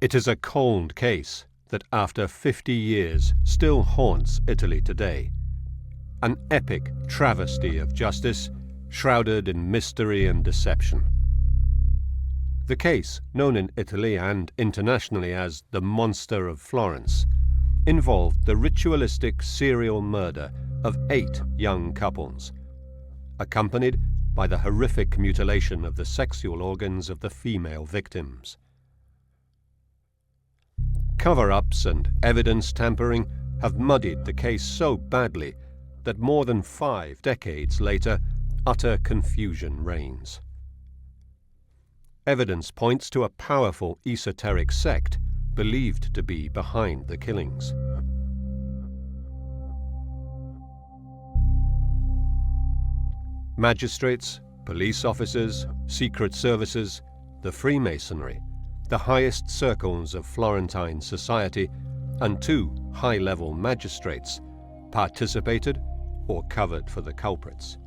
It is a cold case that after 50 years still haunts Italy today. An epic travesty of justice, shrouded in mystery and deception. The case, known in Italy and internationally as the Monster of Florence, involved the ritualistic serial murder of 8 young couples, accompanied by the horrific mutilation of the sexual organs of the female victims. Cover-ups and evidence tampering have muddied the case so badly that more than 5 decades later, utter confusion reigns. Evidence points to a powerful esoteric sect believed to be behind the killings. Magistrates, police officers, secret services, the Freemasonry, the highest circles of Florentine society, and 2 high-level magistrates participated or covered for the culprits.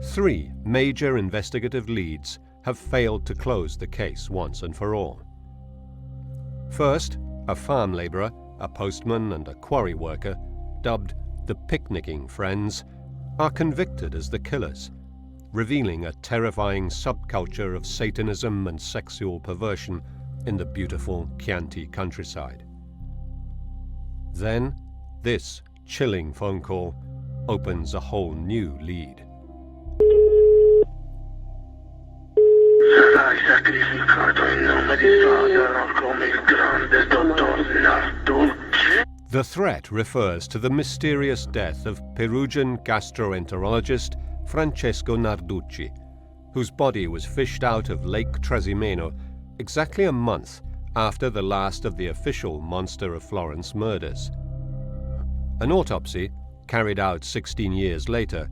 3 major investigative leads have failed to close the case once and for all. First, a farm laborer, a postman, and a quarry worker, dubbed the picnicking friends, are convicted as the killers, revealing a terrifying subculture of Satanism and sexual perversion in the beautiful Chianti countryside. Then, this chilling phone call opens a whole new lead. The threat refers to the mysterious death of Perugian gastroenterologist Francesco Narducci, whose body was fished out of Lake Trasimeno exactly a month after the last of the official Monster of Florence murders. An autopsy, carried out 16 years later,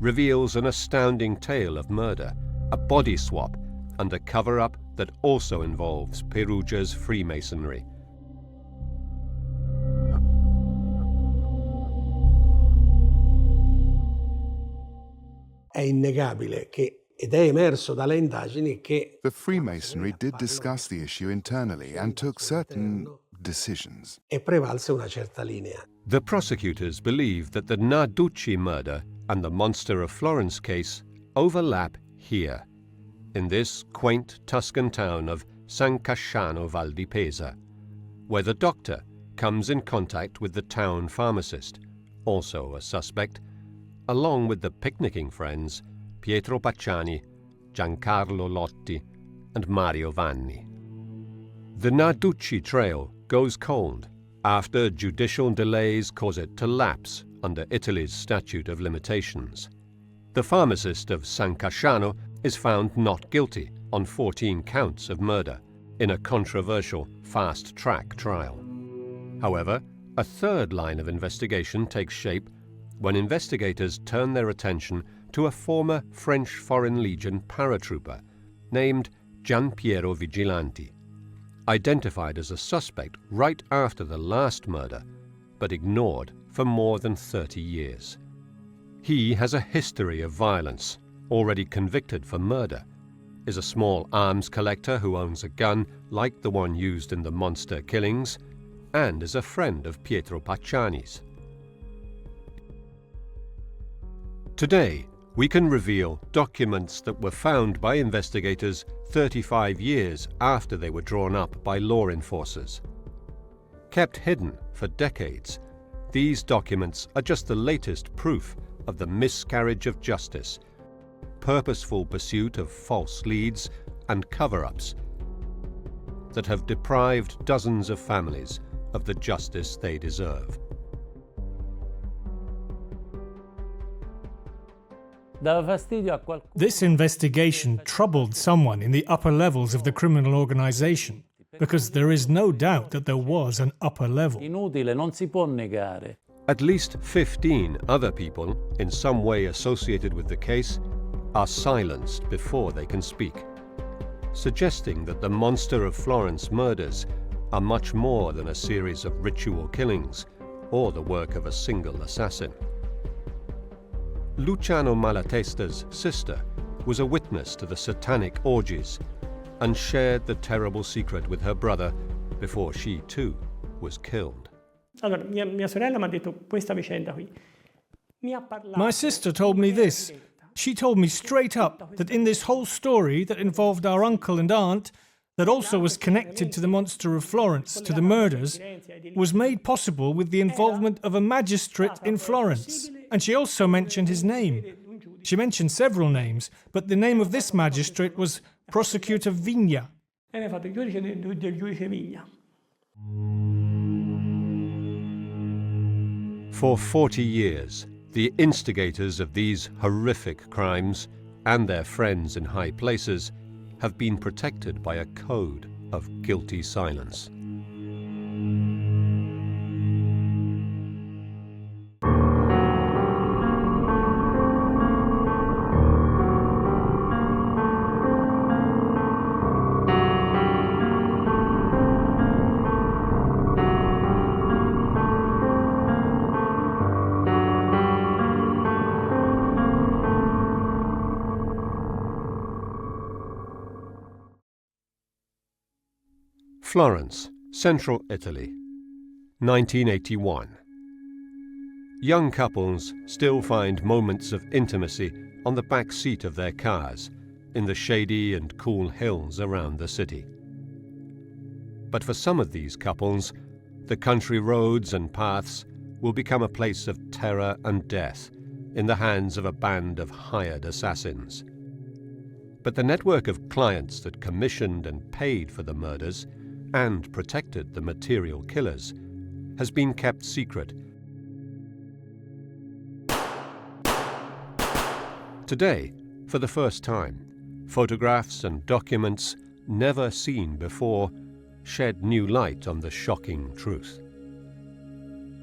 reveals an astounding tale of murder, a body swap, and a cover-up that also involves Perugia's Freemasonry. È innegabile che, ed è emerso dalle indagini che The Freemasonry did discuss the issue internally and took certain decisions. e prevalse una certa linea. The prosecutors believe that the Narducci murder and the Monster of Florence case overlap here, in this quaint Tuscan town of San Casciano Val di Pesa, where the doctor comes in contact with the town pharmacist, also a suspect, along with the picnicking friends Pietro Pacciani, Giancarlo Lotti, and Mario Vanni. The Narducci trail goes cold after judicial delays cause it to lapse under Italy's statute of limitations. The pharmacist of San Casciano is found not guilty on 14 counts of murder in a controversial fast-track trial. However, a third line of investigation takes shape when investigators turn their attention to a former French Foreign Legion paratrooper named Gianpiero Vigilanti, identified as a suspect right after the last murder, but ignored for more than 30 years. He has a history of violence, already convicted for murder, is a small arms collector who owns a gun like the one used in the monster killings, and is a friend of Pietro Pacciani's. Today, we can reveal documents that were found by investigators 35 years after they were drawn up by law enforcers. Kept hidden for decades, these documents are just the latest proof of the miscarriage of justice, purposeful pursuit of false leads, and cover-ups that have deprived dozens of families of the justice they deserve. This investigation troubled someone in the upper levels of the criminal organization, because there is no doubt that there was an upper level. At least 15 other people, in some way associated with the case, are silenced before they can speak, suggesting that the Monster of Florence murders are much more than a series of ritual killings or the work of a single assassin. Luciano Malatesta's sister was a witness to the satanic orgies and shared the terrible secret with her brother before she too was killed. Allora, mia sorella mi ha detto questa vicenda qui. My sister told me this. She told me straight up that in this whole story that involved our uncle and aunt, that also was connected to the Monster of Florence, to the murders, was made possible with the involvement of a magistrate in Florence. And she also mentioned his name. She mentioned several names, but the name of this magistrate was Prosecutor Vigna. E ne ha fatto il giudice del giudice Vigna. For 40 years, the instigators of these horrific crimes and their friends in high places have been protected by a code of guilty silence. Florence, Central Italy, 1981. Young couples still find moments of intimacy on the back seat of their cars in the shady and cool hills around the city. But for some of these couples, the country roads and paths will become a place of terror and death in the hands of a band of hired assassins. But the network of clients that commissioned and paid for the murders and protected the material killers has been kept secret. Today, for the first time, photographs and documents never seen before shed new light on the shocking truth.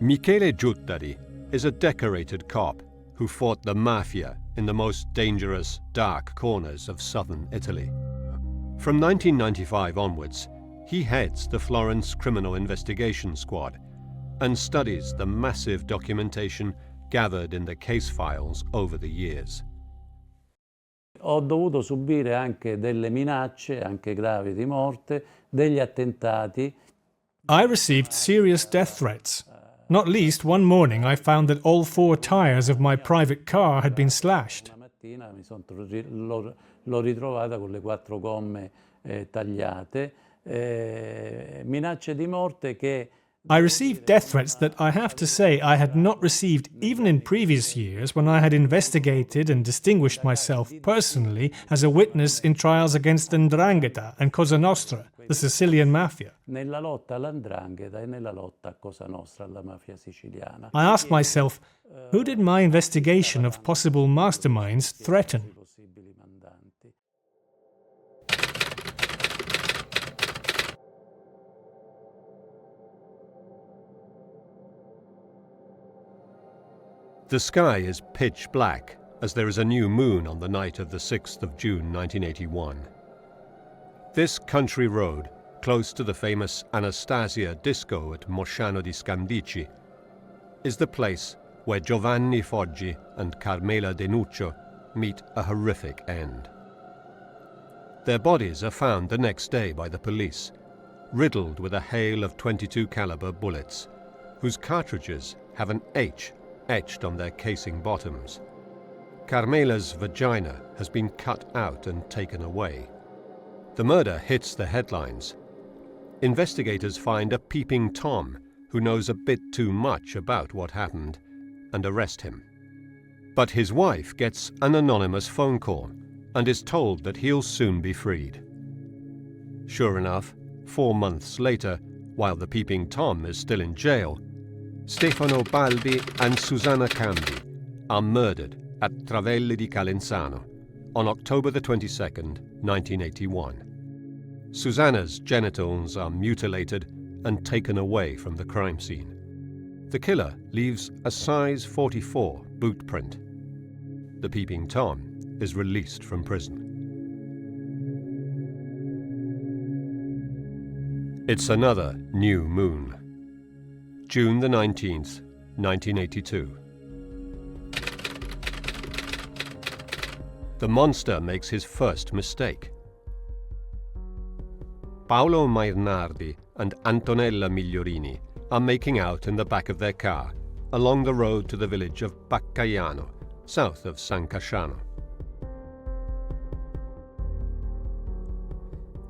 Michele Giuttari is a decorated cop who fought the mafia in the most dangerous, dark corners of southern Italy. From 1995 onwards, he heads the Florence Criminal Investigation Squad and studies the massive documentation gathered in the case files over the years. Ho dovuto subire anche delle minacce, anche gravi di morte, degli attentati. I received serious death threats. Not least, one morning I found that all 4 tires of my private car had been slashed. Una mattina l'ho ritrovata con le 4 gomme tagliate. Minacce di morte che I received death threats that I have to say I had not received even in previous years when I had investigated and distinguished myself personally as a witness in trials against 'Ndrangheta and Cosa Nostra, the Sicilian mafia. nella lotta all''Ndrangheta e nella lotta a Cosa Nostra, alla mafia siciliana. I asked myself, who did my investigation of possible masterminds threaten? Possibili mandanti. The sky is pitch black as there is a new moon on the night of the 6th of June 1981. This country road, close to the famous Anastasia disco at Mosciano di Scandici, is the place where Giovanni Foggi and Carmela Denuccio meet a horrific end. Their bodies are found the next day by the police, riddled with a hail of .22 caliber bullets, whose cartridges have an H etched on their casing bottoms. Carmela's vagina has been cut out and taken away. The murder hits the headlines. Investigators find a peeping Tom who knows a bit too much about what happened and arrest him. But his wife gets an anonymous phone call and is told that he'll soon be freed. Sure enough, 4 months later, while the peeping Tom is still in jail, Stefano Baldi and Susanna Cambi are murdered at Travelli di Calenzano on October the 22nd, 1981. Susanna's genitals are mutilated and taken away from the crime scene. The killer leaves a size 44 boot print. The peeping Tom is released from prison. It's another new moon. June the 19th, 1982. The monster makes his first mistake. Paolo Mainardi and Antonella Migliorini are making out in the back of their car along the road to the village of Baccaiano, south of San Casciano.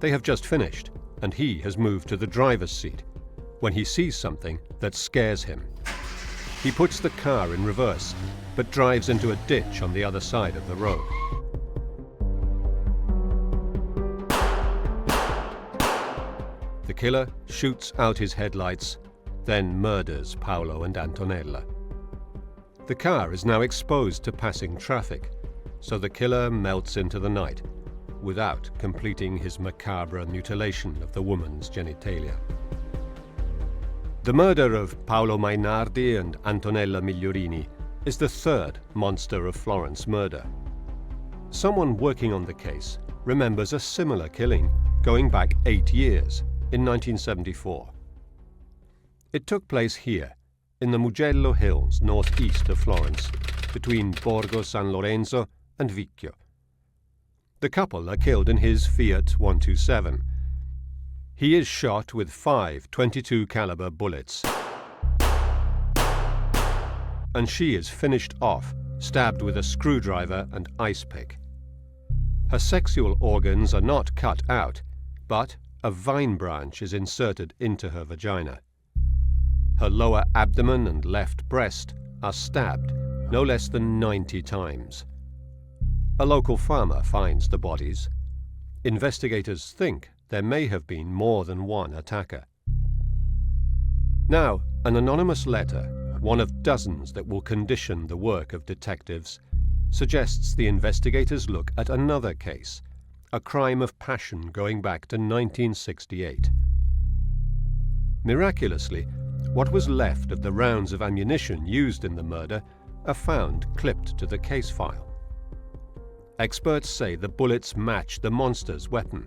They have just finished, and he has moved to the driver's seat when he sees something that scares him. He puts the car in reverse, but drives into a ditch on the other side of the road. The killer shoots out his headlights, then murders Paolo and Antonella. The car is now exposed to passing traffic, so the killer melts into the night without completing his macabre mutilation of the woman's genitalia. The murder of Paolo Mainardi and Antonella Migliorini is the third Monster of Florence murder. Someone working on the case remembers a similar killing going back 8 years, in 1974. It took place here, in the Mugello Hills northeast of Florence, between Borgo San Lorenzo and Vicchio. The couple are killed in his Fiat 127. He is shot with 5 .22 caliber bullets, and she is finished off, stabbed with a screwdriver and ice pick. Her sexual organs are not cut out, but a vine branch is inserted into her vagina. Her lower abdomen and left breast are stabbed no less than 90 times. A local farmer finds the bodies. Investigators think there may have been more than one attacker. Now, an anonymous letter, one of dozens that will condition the work of detectives, suggests the investigators look at another case, a crime of passion going back to 1968. Miraculously, what was left of the rounds of ammunition used in the murder are found clipped to the case file. Experts say the bullets match the monster's weapon.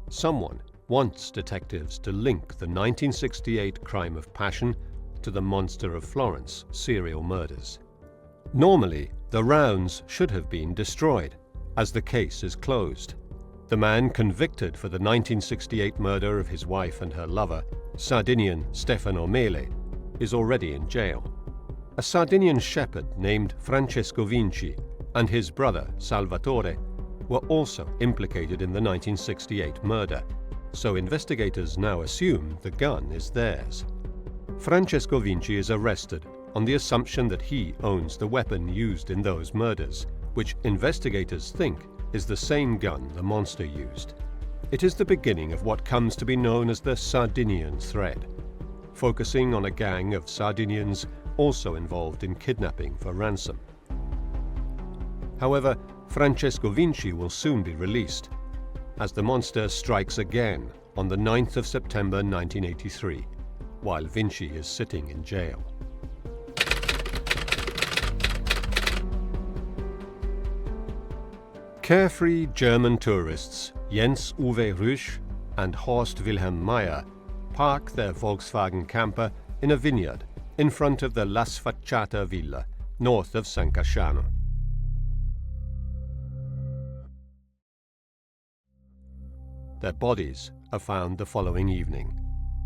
Someone wants detectives to link the 1968 crime of passion to the Monster of Florence serial murders. Normally, the rounds should have been destroyed, as the case is closed. The man convicted for the 1968 murder of his wife and her lover, Sardinian Stefano Mele, is already in jail. A Sardinian shepherd named Francesco Vinci and his brother Salvatore were also implicated in the 1968 murder, so investigators now assume the gun is theirs. Francesco Vinci is arrested on the assumption that he owns the weapon used in those murders, which investigators think is the same gun the monster used. It is the beginning of what comes to be known as the Sardinian thread, focusing on a gang of Sardinians also involved in kidnapping for ransom. However, Francesco Vinci will soon be released, as the monster strikes again on the 9th of September 1983, while Vinci is sitting in jail. Carefree German tourists Jens Uwe Rüsch and Horst Wilhelm Meyer park their Volkswagen camper in a vineyard in front of the La Sfacciata Villa, north of San Casciano. Their bodies are found the following evening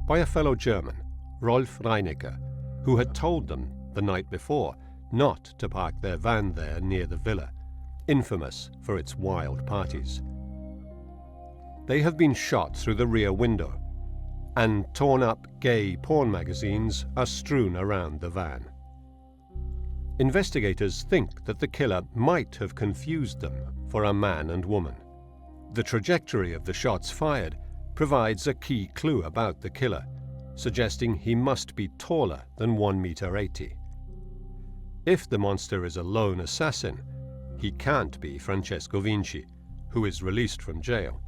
by a fellow German, Rolf Reinecker, who had told them the night before not to park their van there near the villa, infamous for its wild parties. They have been shot through the rear window, and torn-up gay porn magazines are strewn around the van. Investigators think that the killer might have confused them for a man and woman. The trajectory of the shots fired provides a key clue about the killer, suggesting he must be taller than 1.80 meters. If the monster is a lone assassin, he can't be Francesco Vinci, who is released from jail,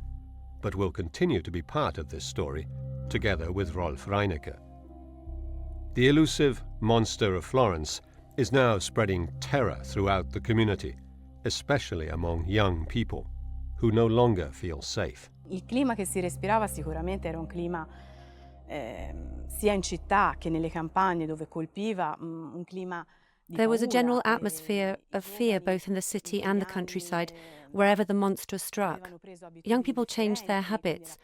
but will continue to be part of this story, together with Rolf Reinecker. The elusive Monster of Florence is now spreading terror throughout the community, especially among young people, who no longer feel safe. Il clima che si respirava sicuramente era un clima sia in città che nelle campagne dove colpiva, un clima There was a general atmosphere of fear both in the city and the countryside, wherever the monster struck. Young people changed their habits,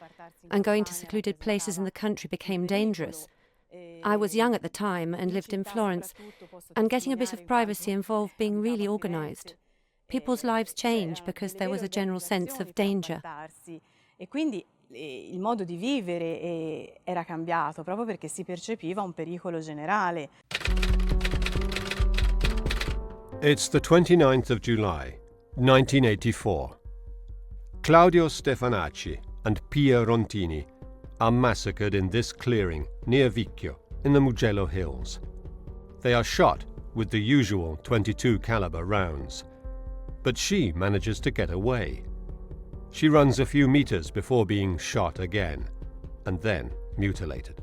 and going to secluded places in the country became dangerous. I was young at the time and lived in Florence, and getting a bit of privacy involved being really organised. People's lives changed because there was a general sense of danger. E quindi il modo di vivere era cambiato proprio perché si percepiva un pericolo generale. It's the 29th of July, 1984. Claudio Stefanacci and Pia Rontini are massacred in this clearing near Vicchio in the Mugello Hills. They are shot with the usual .22 caliber rounds, but she manages to get away. She runs a few meters before being shot again, and then mutilated.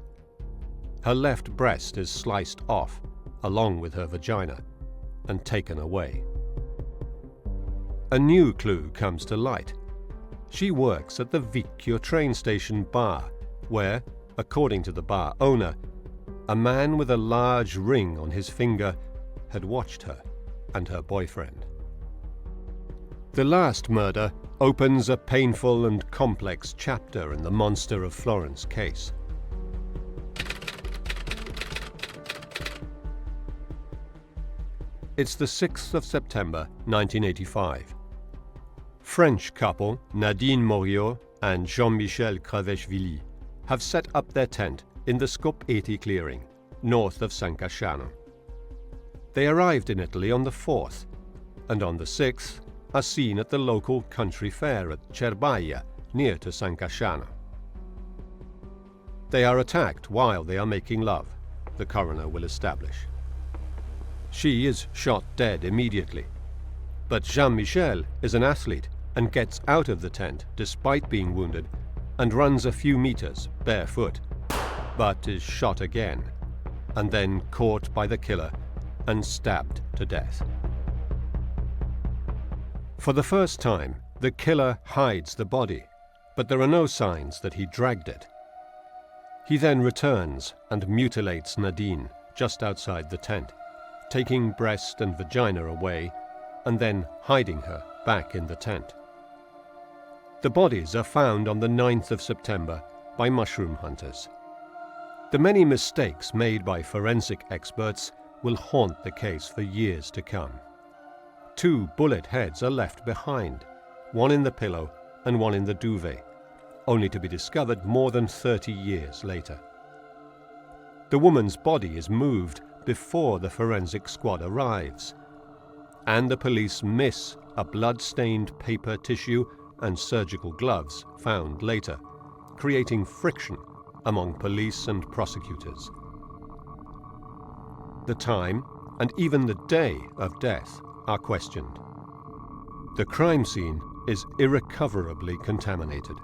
Her left breast is sliced off, along with her vagina, and taken away. A new clue comes to light. She works at the Vicchio train station bar, where, according to the bar owner, a man with a large ring on his finger had watched her and her boyfriend. The last murder opens a painful and complex chapter in the Monster of Florence case. It's the 6th of September, 1985. French couple Nadine Moriot and Jean-Michel Cravechvili have set up their tent in the Scopeti clearing, north of San Casciano. They arrived in Italy on the 4th, and on the 6th are seen at the local country fair at Cerbaia, near to San Casciano. They are attacked while they are making love, the coroner will establish. She is shot dead immediately, but Jean-Michel is an athlete and gets out of the tent despite being wounded and runs a few meters barefoot, but is shot again, and then caught by the killer and stabbed to death. For the first time, the killer hides the body, but there are no signs that he dragged it. He then returns and mutilates Nadine just outside the tent, taking breast and vagina away and then hiding her back in the tent. The bodies are found on the 9th of September by mushroom hunters. The many mistakes made by forensic experts will haunt the case for years to come. 2 bullet heads are left behind, one in the pillow and one in the duvet, only to be discovered more than 30 years later. The woman's body is moved before the forensic squad arrives, and the police miss a blood-stained paper tissue and surgical gloves found later, creating friction among police and prosecutors. The time and even the day of death are questioned. The crime scene is irrecoverably contaminated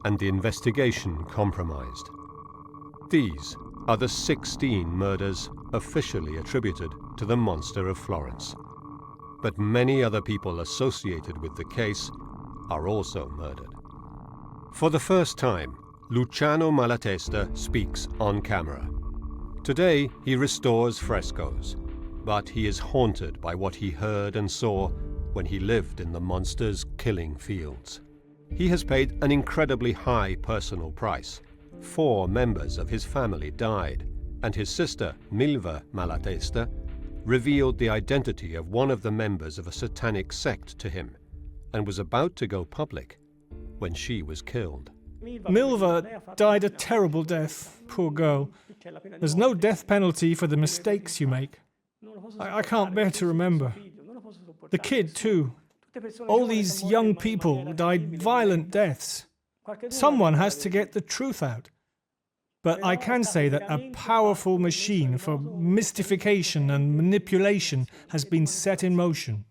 and the investigation compromised. These are the 16 murders officially attributed to the Monster of Florence, but many other people associated with the case are also murdered. For the first time, Luciano Malatesta speaks on camera. Today he restores frescoes, but he is haunted by what he heard and saw when he lived in the monster's killing fields. He has paid an incredibly high personal price. 4 members of his family died, and his sister, Milva Malatesta, revealed the identity of one of the members of a satanic sect to him, and was about to go public when she was killed. Milva died a terrible death, poor girl. There's no death penalty for the mistakes you make. I can't bear to remember. The kid, too. All these young people died violent deaths. Someone has to get the truth out. But I can say that a powerful machine for mystification and manipulation has been set in motion.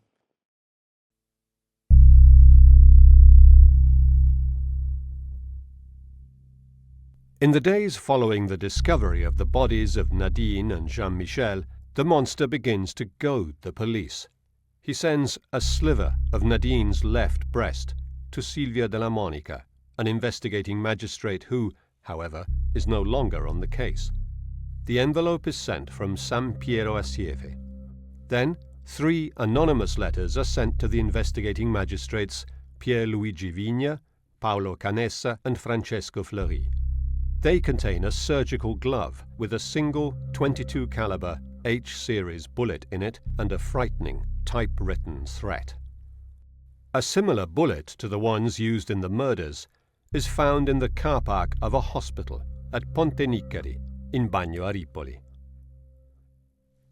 In the days following the discovery of the bodies of Nadine and Jean-Michel, the monster begins to goad the police. He sends a sliver of Nadine's left breast to Silvia della Monica, an investigating magistrate who, however, is no longer on the case. The envelope is sent from San Piero a Sieve. Then, 3 anonymous letters are sent to the investigating magistrates Pierluigi Vigna, Paolo Canessa and Francesco Fleury. They contain a surgical glove with a single 22 caliber H-series bullet in it and a frightening typewritten threat. A similar bullet to the ones used in the murders is found in the car park of a hospital at Ponte Nicari in Bagno a Ripoli.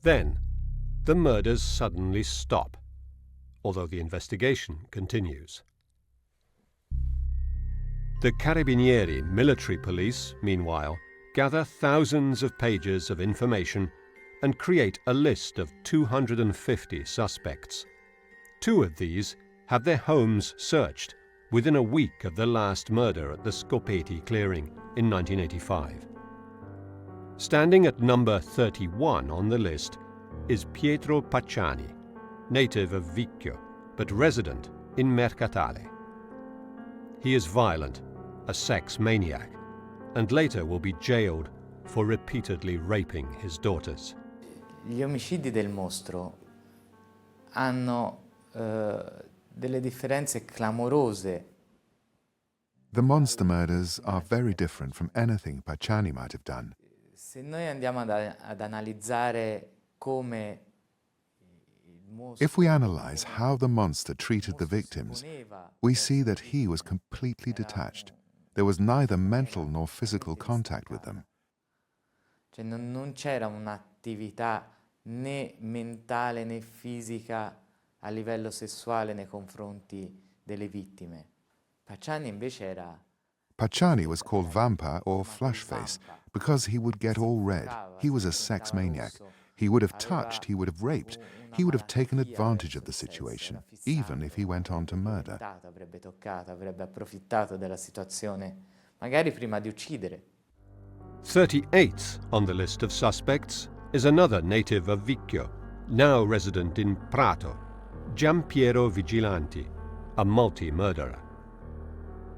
Then, the murders suddenly stop, although the investigation continues. The Carabinieri military police, meanwhile, gather thousands of pages of information and create a list of 250 suspects. 2 of these have their homes searched within a week of the last murder at the Scopeti clearing in 1985. Standing at number 31 on the list is Pietro Pacciani, native of Vicchio, but resident in Mercatale. He is violent, a sex maniac, and later will be jailed for repeatedly raping his daughters. Gli omicidi del mostro hanno delle differenze clamorose. The monster murders are very different from anything Pacciani might have done. Se noi andiamo ad analizzare come il mostro... If we analyze how the monster treated the victims, we see that he was completely detached. There was neither mental nor physical contact with them. Cioè non c'era un'attività né mentale né fisica a livello sessuale nei confronti delle vittime. Pacciani invece era... Pacciani was called Vampa or Flushface because he would get all red. He was a sex maniac. He would have touched, he would have raped, he would have taken advantage of the situation, even if he went on to murder. Avrebbe toccato, avrebbe approfittato della situazione, magari prima di uccidere. 38th on the list of suspects is another native of Vicchio, now resident in Prato, Giampiero Vigilanti, a multi-murderer.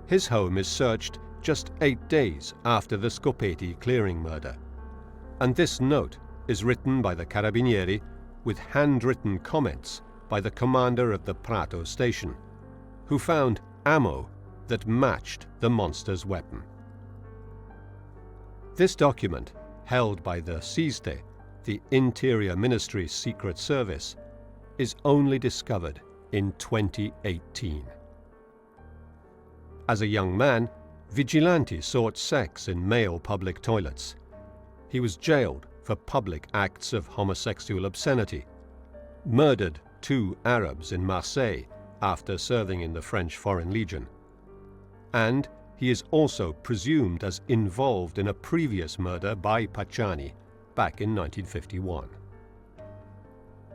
His home is searched just 8 days after the Scopeti clearing murder, and this note is written by the Carabinieri with handwritten comments by the commander of the Prato station, who found ammo that matched the monster's weapon. This document, held by the SISTE, the Interior Ministry's Secret Service, is only discovered in 2018. As a young man, Vigilanti sought sex in male public toilets. He was jailed for public acts of homosexual obscenity, murdered 2 Arabs in Marseille after serving in the French Foreign Legion, and he is also presumed as involved in a previous murder by Pacciani back in 1951.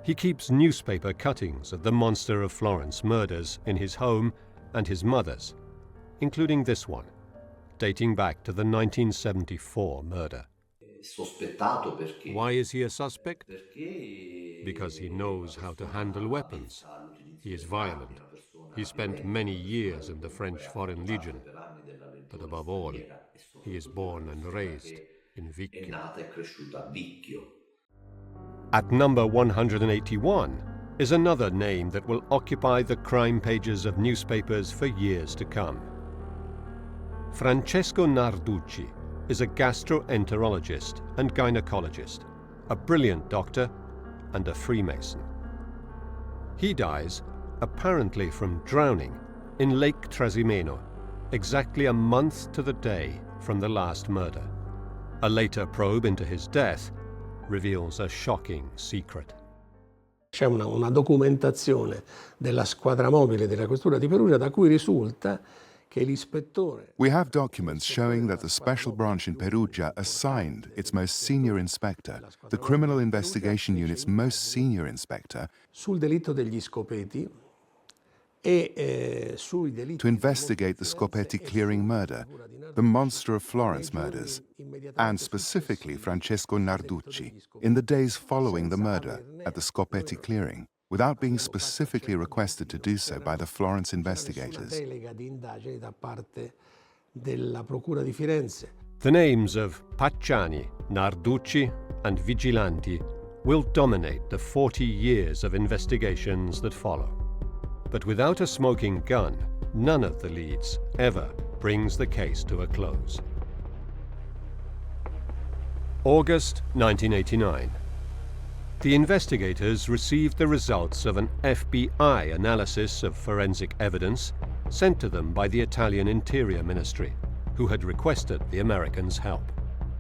He keeps newspaper cuttings of the Monster of Florence murders in his home and his mother's, including this one, dating back to the 1974 murder. Why is he a suspect? Because he knows how to handle weapons. He is violent. He spent many years in the French Foreign Legion. But above all, he is born and raised in Vicchio. At number 181 is another name that will occupy the crime pages of newspapers for years to come. Francesco Narducci is a gastroenterologist and gynecologist, a brilliant doctor and a Freemason. He dies, apparently from drowning, in Lake Trasimeno, exactly a month to the day from the last murder. A later probe into his death reveals a shocking secret. C'è una documentazione della squadra mobile della questura di Perugia da cui risulta che l'ispettore... We have documents showing that the special branch in Perugia assigned its most senior inspector, the criminal investigation unit's most senior inspector, sul delitto degli Scopeti sui delitti to investigate the Scopeti clearing murder, the Monster of Florence murders, and specifically Francesco Narducci, in the days following the murder at the Scopeti clearing, without being specifically requested to do so by the Florence investigators. The names of Pacciani, Narducci, and Vigilanti will dominate the 40 years of investigations that follow. But without a smoking gun, none of the leads ever brings the case to a close. August 1989. The investigators received the results of an FBI analysis of forensic evidence sent to them by the Italian Interior Ministry, who had requested the Americans' help.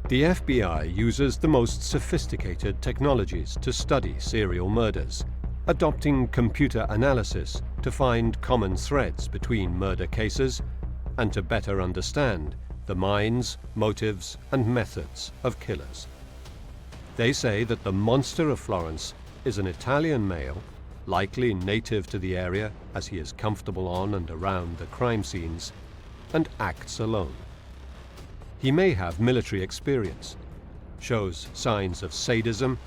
The FBI uses the most sophisticated technologies to study serial murders, adopting computer analysis to find common threads between murder cases and to better understand the minds, motives, and methods of killers. They say that the Monster of Florence is an Italian male, likely native to the area as he is comfortable on and around the crime scenes, and acts alone. He may have military experience, shows signs of sadism,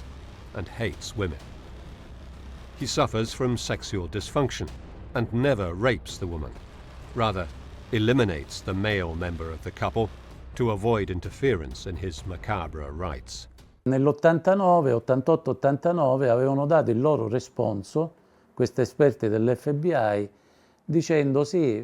and hates women. He suffers from sexual dysfunction and never rapes the woman, rather eliminates the male member of the couple to avoid interference in his macabre rites. Nell'89, 88-89 avevano dato il loro responso, questi esperti dell'FBI, dicendo sì,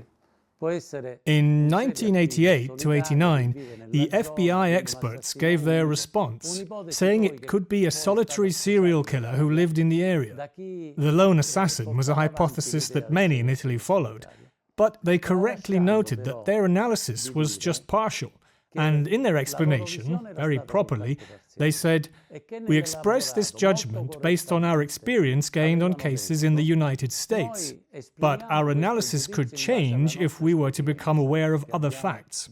può essere... In 1988 to 89, the FBI experts gave their response, saying it could be a solitary serial killer who lived in the area. The lone assassin was a hypothesis that many in Italy followed, but they correctly noted that their analysis was just partial, and in their explanation, very properly, they said, "We express this judgment based on our experience gained on cases in the United States, but our analysis could change if we were to become aware of other facts."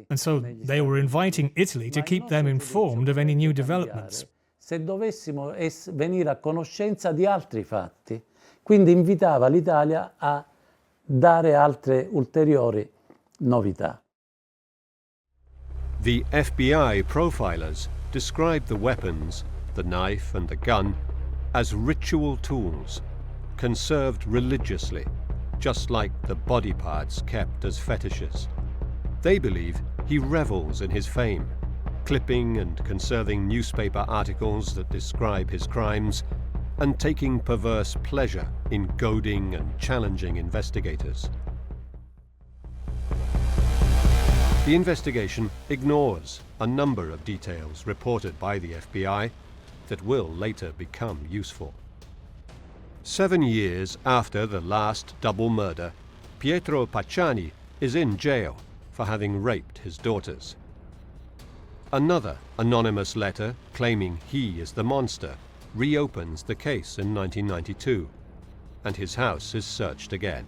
And so they were inviting Italy to keep them informed of any new developments. Se dovessimo venire a conoscenza di altri fatti, quindi invitava l'Italia a dare altre ulteriori novità. The FBI profilers described the weapons, the knife and the gun, as ritual tools, conserved religiously, just like the body parts kept as fetishes. They believe he revels in his fame, clipping and conserving newspaper articles that describe his crimes, and taking perverse pleasure in goading and challenging investigators. The investigation ignores a number of details reported by the FBI that will later become useful. 7 years after the last double murder, Pietro Pacciani is in jail for having raped his daughters. Another anonymous letter claiming he is the monster reopens the case in 1992, and his house is searched again.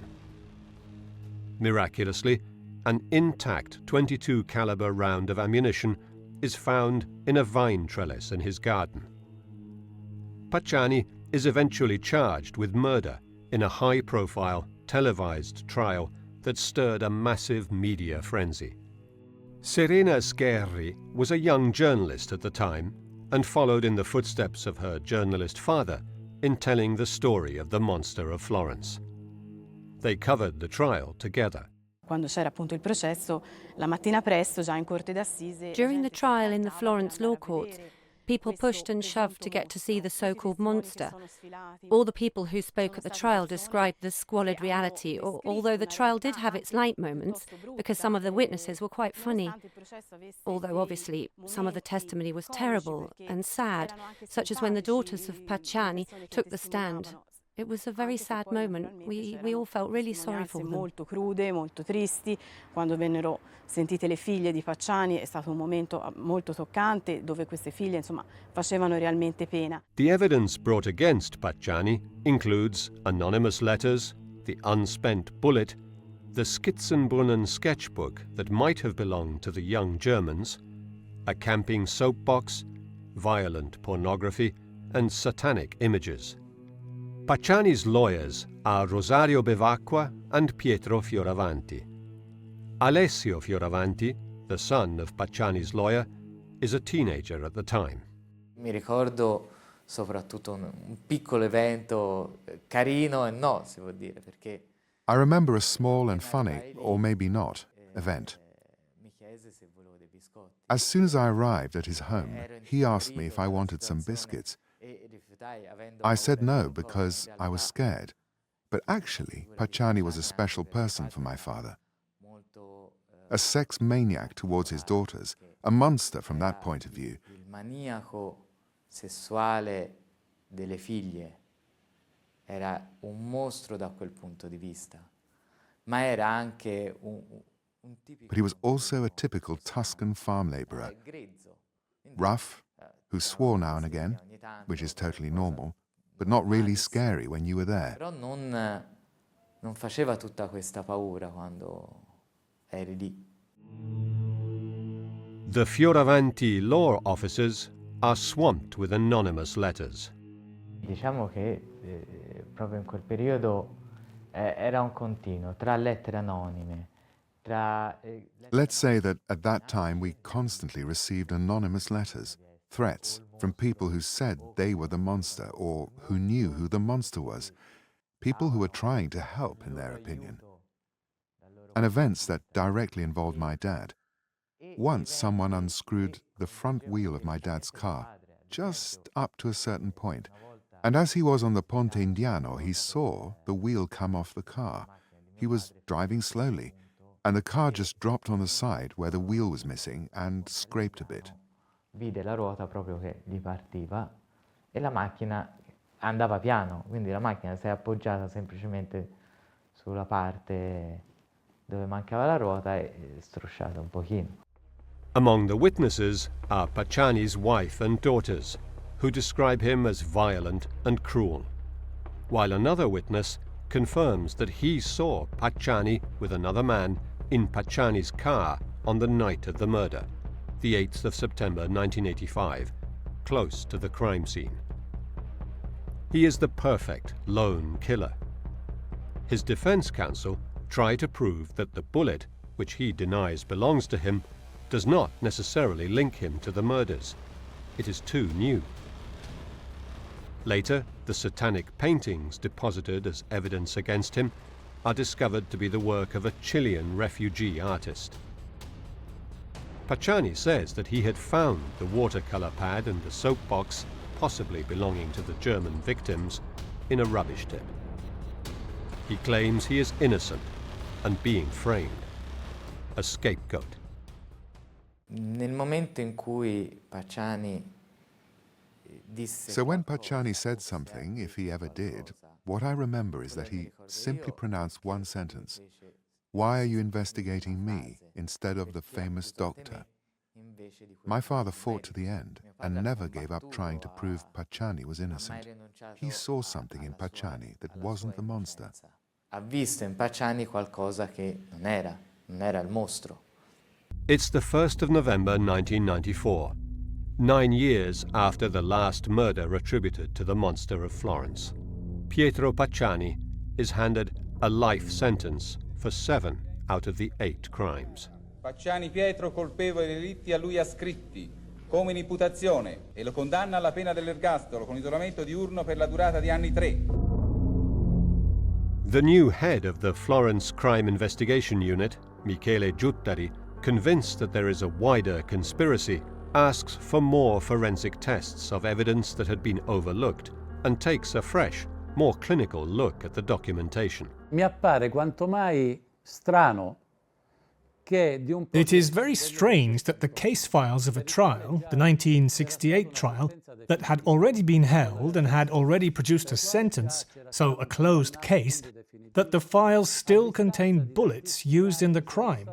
Miraculously, an intact .22 caliber round of ammunition is found in a vine trellis in his garden. Pacciani is eventually charged with murder in a high-profile, televised trial that stirred a massive media frenzy. Serena Scherri was a young journalist at the time and followed in the footsteps of her journalist father in telling the story of the Monster of Florence. They covered the trial together. Quando c'era appunto il processo, la mattina presto, già in corte d'assise... During the trial in the Florence law courts, people pushed and shoved to get to see the so-called monster. All the people who spoke at the trial described the squalid reality, although the trial did have its light moments, because some of the witnesses were quite funny. Although obviously some of the testimony was terrible and sad, such as when the daughters of Pacciani took the stand. It was a very sad moment. We all felt really sorry for them. Molto crude, molto tristi. Quando vennero sentite le figlie di Pacciani è stato un momento molto toccante dove queste figlie, insomma, facevano realmente pena. The evidence brought against Pacciani includes anonymous letters, the unspent bullet, the Skizzenbrunnen sketchbook that might have belonged to the young Germans, a camping soapbox, violent pornography, and satanic images. Pacciani's lawyers are Rosario Bevacqua and Pietro Fioravanti. Alessio Fioravanti, the son of Pacciani's lawyer, is a teenager at the time. Mi ricordo soprattutto un piccolo evento carino e no, si può dire, perché... I remember a small and funny, or maybe not, event. As soon as I arrived at his home, he asked me if I wanted some biscuits, I said no because I was scared. But actually, Pacciani was a special person for my father. A sex maniac towards his daughters, a monster from that point of view. Il maniaco sessuale delle figlie era un mostro da quel punto di vista, ma era anche un tipico. But he was also a typical Tuscan farm laborer, rough, who swore now and again, which is totally normal, but not really scary when you were there. Però non faceva tutta questa paura quando eri lì. The Fioravanti law officers are swamped with anonymous letters. Diciamo che proprio in quel periodo era un continuo tra lettere anonime, tra... Let's say that at that time we constantly received anonymous letters, threats from people who said they were the monster or who knew who the monster was, people who were trying to help in their opinion, and events that directly involved my dad. Once someone unscrewed the front wheel of my dad's car, just up to a certain point, and as he was on the Ponte Indiano, he saw the wheel come off the car. He was driving slowly, and the car just dropped on the side where the wheel was missing and scraped a bit. Vide la ruota proprio che gli partiva e la macchina andava piano, quindi la macchina si è appoggiata semplicemente sulla parte dove mancava la ruota e strusciata un pochino. Among the witnesses are Pacciani's wife and daughters, who describe him as violent and cruel, while another witness confirms that he saw Pacciani with another man in Pacciani's car on the night of the murder, the 8th of September 1985, close to the crime scene. He is the perfect lone killer. His defense counsel try to prove that the bullet, which he denies belongs to him, does not necessarily link him to the murders. It is too new. Later, the Satanic paintings deposited as evidence against him are discovered to be the work of a Chilean refugee artist. Pacciani says that he had found the watercolor pad and the soap box, possibly belonging to the German victims, in a rubbish tip. He claims he is innocent and being framed, a scapegoat. Nel momento in cui Pacciani disse... So when Pacciani said something, if he ever did, what I remember is that he simply pronounced one sentence. Why are you investigating me instead of the famous doctor? My father fought to the end and never gave up trying to prove Pacciani was innocent. He saw something in Pacciani that wasn't the monster. Ha visto in Pacciani qualcosa che non era il mostro. It's the 1st of November 1994, 9 years after the last murder attributed to the Monster of Florence. Pietro Pacciani is handed a life sentence for 7 out of the 8 crimes. Pacciani Pietro colpevole dei delitti a lui ascritti, come in imputazione, e lo condanna alla pena dell'ergastolo con isolamento diurno per la durata di anni 3. The new head of the Florence Crime Investigation Unit, Michele Giuttari, convinced that there is a wider conspiracy, asks for more forensic tests of evidence that had been overlooked and takes a fresh, more clinical look at the documentation. Mi appare quanto mai strano che di un... It is very strange that the case files of a trial, the 1968 trial, that had already been held and had already produced a sentence, so a closed case, that the files still contain bullets used in the crime,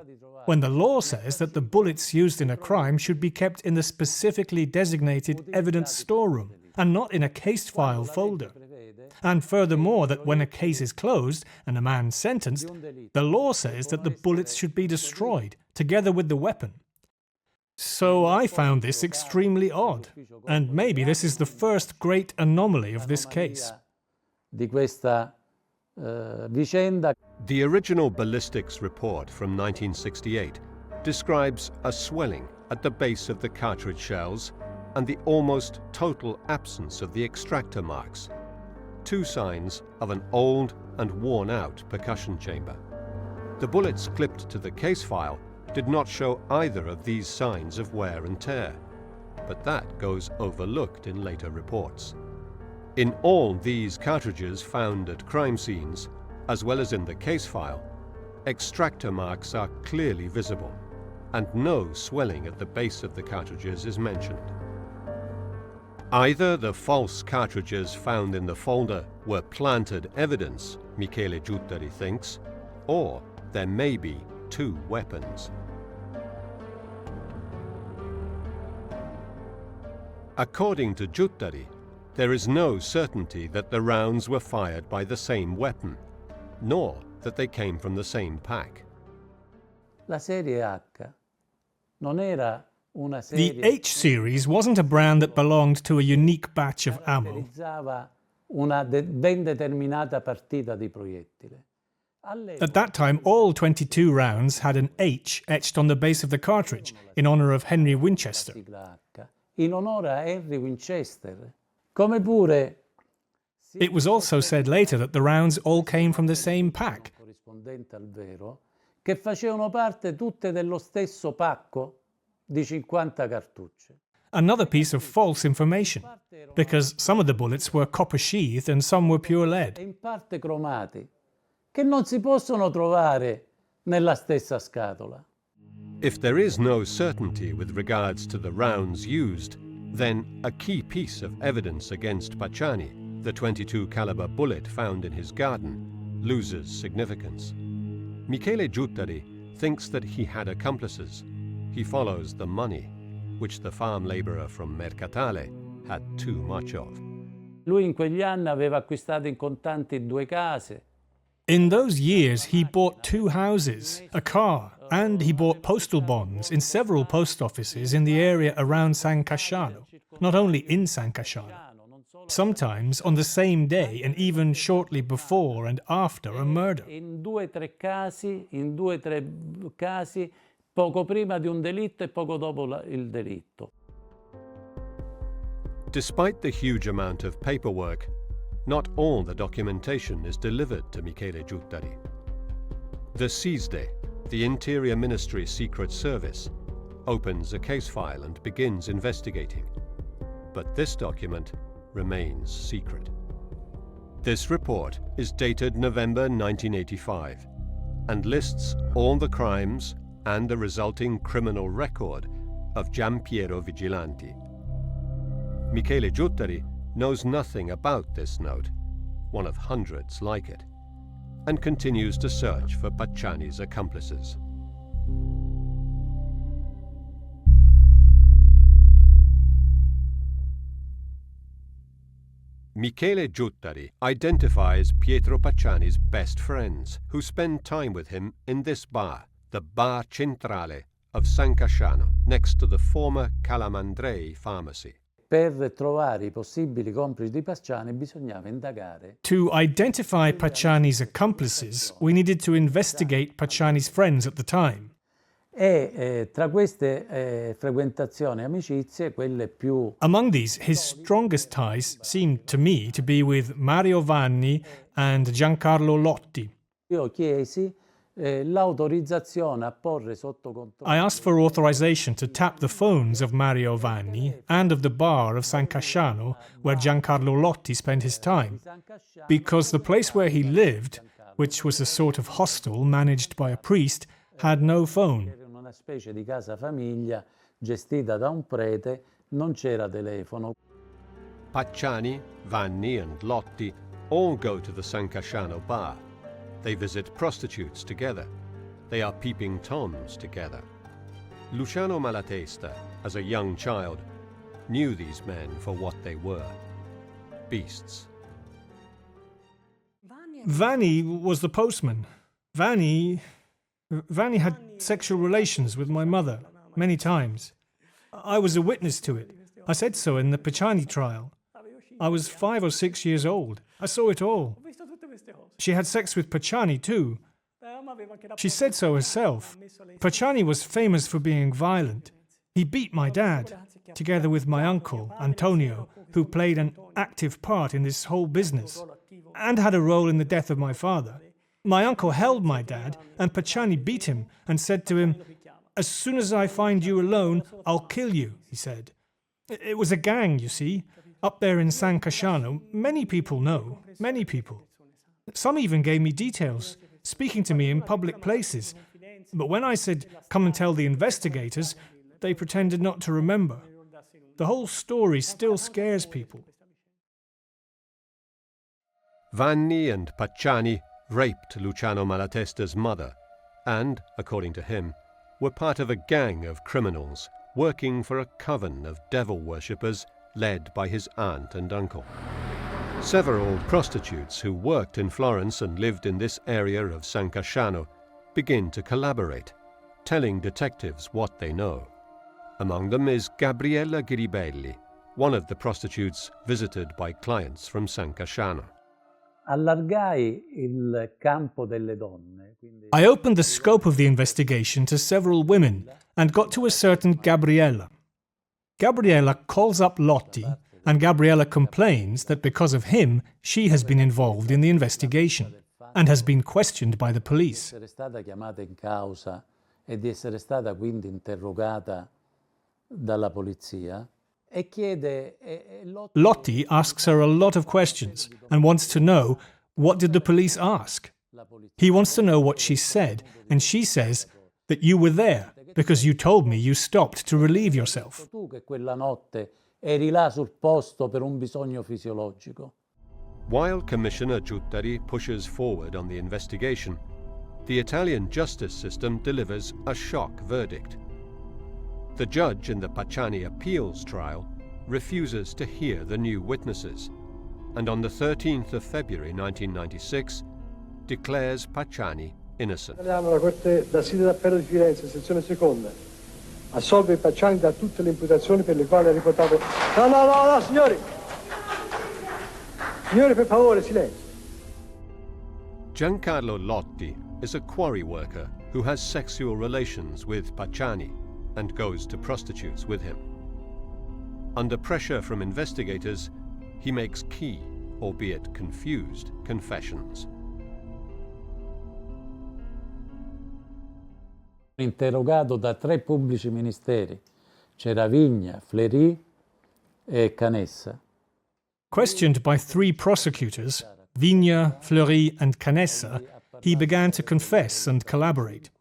when the law says that the bullets used in a crime should be kept in the specifically designated evidence storeroom and not in a case file folder. And furthermore, that when a case is closed and a man sentenced, the law says that the bullets should be destroyed, together with the weapon. So I found this extremely odd, and maybe this is the first great anomaly of this case. Di questa vicenda. The original ballistics report from 1968 describes a swelling at the base of the cartridge shells and the almost total absence of the extractor marks, 2 signs of an old and worn-out percussion chamber. The bullets clipped to the case file did not show either of these signs of wear and tear, but that goes overlooked in later reports. In all these cartridges found at crime scenes, as well as in the case file, extractor marks are clearly visible, and no swelling at the base of the cartridges is mentioned. Either the false cartridges found in the folder were planted evidence, Michele Giuttari thinks, or there may be two weapons. According to Giuttari, there is no certainty that the rounds were fired by the same weapon, nor that they came from the same pack. La serie H non era una The serie H series wasn't a brand that belonged to a unique batch of ammo. caratterizzava una ben determinata partita di proiettile. At that time, all 22 rounds had an H etched on the base of the cartridge in honor of Henry Winchester. Sigla H, in onore a Henry Winchester. Come pure It was also said later that the rounds all came from the same pack. corrispondente al vero, che facevano parte tutte dello stesso pacco di 50 cartucce. Another piece of false information, because some of the bullets were copper sheathed and some were pure E lead. in parte cromati, che non si possono trovare nella stessa scatola. If there is no certainty with regards to the rounds used, then a key piece of evidence against Pacciani, the .22 caliber bullet found in his garden, loses significance. Michele Giuttari thinks that he had accomplices. He follows the money, which the farm laborer from Mercatale had too much of. Lui in quegli anni aveva acquistato in contanti 2 case. In those years, he bought 2 houses, a car, and he bought postal bonds in several post offices in the area around San Casciano, not only in San Casciano. Sometimes on the same day and even shortly before and after a murder. In 2-3 casi, poco prima di un delitto e poco dopo il delitto. Despite the huge amount of paperwork, not all the documentation is delivered to Michele Giuttari. The SISDE, the Interior Ministry Secret Service, opens a case file and begins investigating. But this document remains secret. This report is dated November 1985 and lists all the crimes and the resulting criminal record of Giampiero Vigilanti. Michele Giuttari knows nothing about this note, one of hundreds like it, and continues to search for Pacciani's accomplices. Michele Giuttari identifies Pietro Pacciani's best friends who spend time with him in this bar, the Bar Centrale of San Casciano, next to the former Calamandrei pharmacy. Per trovare I possibili complici di Pacciani bisognava indagare. To identify Pacciani's accomplices, we needed to investigate Pacciani's friends at the time. E tra queste frequentazioni e amicizie, quelle più... Among these, his strongest ties seemed to me to be with Mario Vanni and Giancarlo Lotti. Io chiesi l'autorizzazione a porre sotto controllo... I asked for authorization to tap the phones of Mario Vanni and of the bar of San Casciano, where Giancarlo Lotti spent his time, because the place where he lived, which was a sort of hostel managed by a priest, had no phone. Una specie di casa famiglia gestita da un prete, non c'era telefono. Pacciani, Vanni and Lotti all go to the San Casciano bar. They visit prostitutes together. They are peeping toms together. Luciano Malatesta, as a young child, knew these men for what they were: beasts. Vanni was the postman. Vanni had sexual relations with my mother many times. I was a witness to it. I said so in the Pacciani trial. I was 5 or 6 years old. I saw it all. She had sex with Pacciani too. She said so herself. Pacciani was famous for being violent. He beat my dad, together with my uncle, Antonio, who played an active part in this whole business, and had a role in the death of my father. My uncle held my dad, and Pacciani beat him and said to him, "As soon as I find you alone, I'll kill you," he said. It was a gang, you see. Up there in San Casciano, many people know, many people. Some even gave me details, speaking to me in public places. But when I said, come and tell the investigators, they pretended not to remember. The whole story still scares people. Vanni and Pacciani raped Luciano Malatesta's mother and, according to him, were part of a gang of criminals working for a coven of devil worshippers led by his aunt and uncle. Several prostitutes who worked in Florence and lived in this area of San Casciano begin to collaborate, telling detectives what they know. Among them is Gabriella Ghiribelli, one of the prostitutes visited by clients from San Casciano. I opened the scope of the investigation to several women and got to a certain Gabriella. Gabriella calls up Lotti, and Gabriella complains that because of him, she has been involved in the investigation and has been questioned by the police. Lotti asks her a lot of questions and wants to know, what did the police ask? He wants to know what she said, and she says that you were there because you told me you stopped to relieve yourself. While Commissioner Giuttari pushes forward on the investigation, the Italian justice system delivers a shock verdict. The judge in the Pacciani appeals trial refuses to hear the new witnesses, and on the 13th of February 1996 declares Pacciani innocent. La Corte d'Assise d'Appello di Firenze, sezione seconda, assolve Pacciani da tutte le imputazioni per le quali ha riportato... No, signori! Signori, per favore, silenzio. Giancarlo Lotti is a quarry worker who has sexual relations with Pacciani and goes to prostitutes with him. Under pressure from investigators, he makes key, albeit confused, confessions. Interrogato da 3 pubblici ministeri, c'era Vigna, Fleury e Canessa. Questioned by 3 prosecutors, Vigna, Fleury and Canessa, he began to confess and collaborate.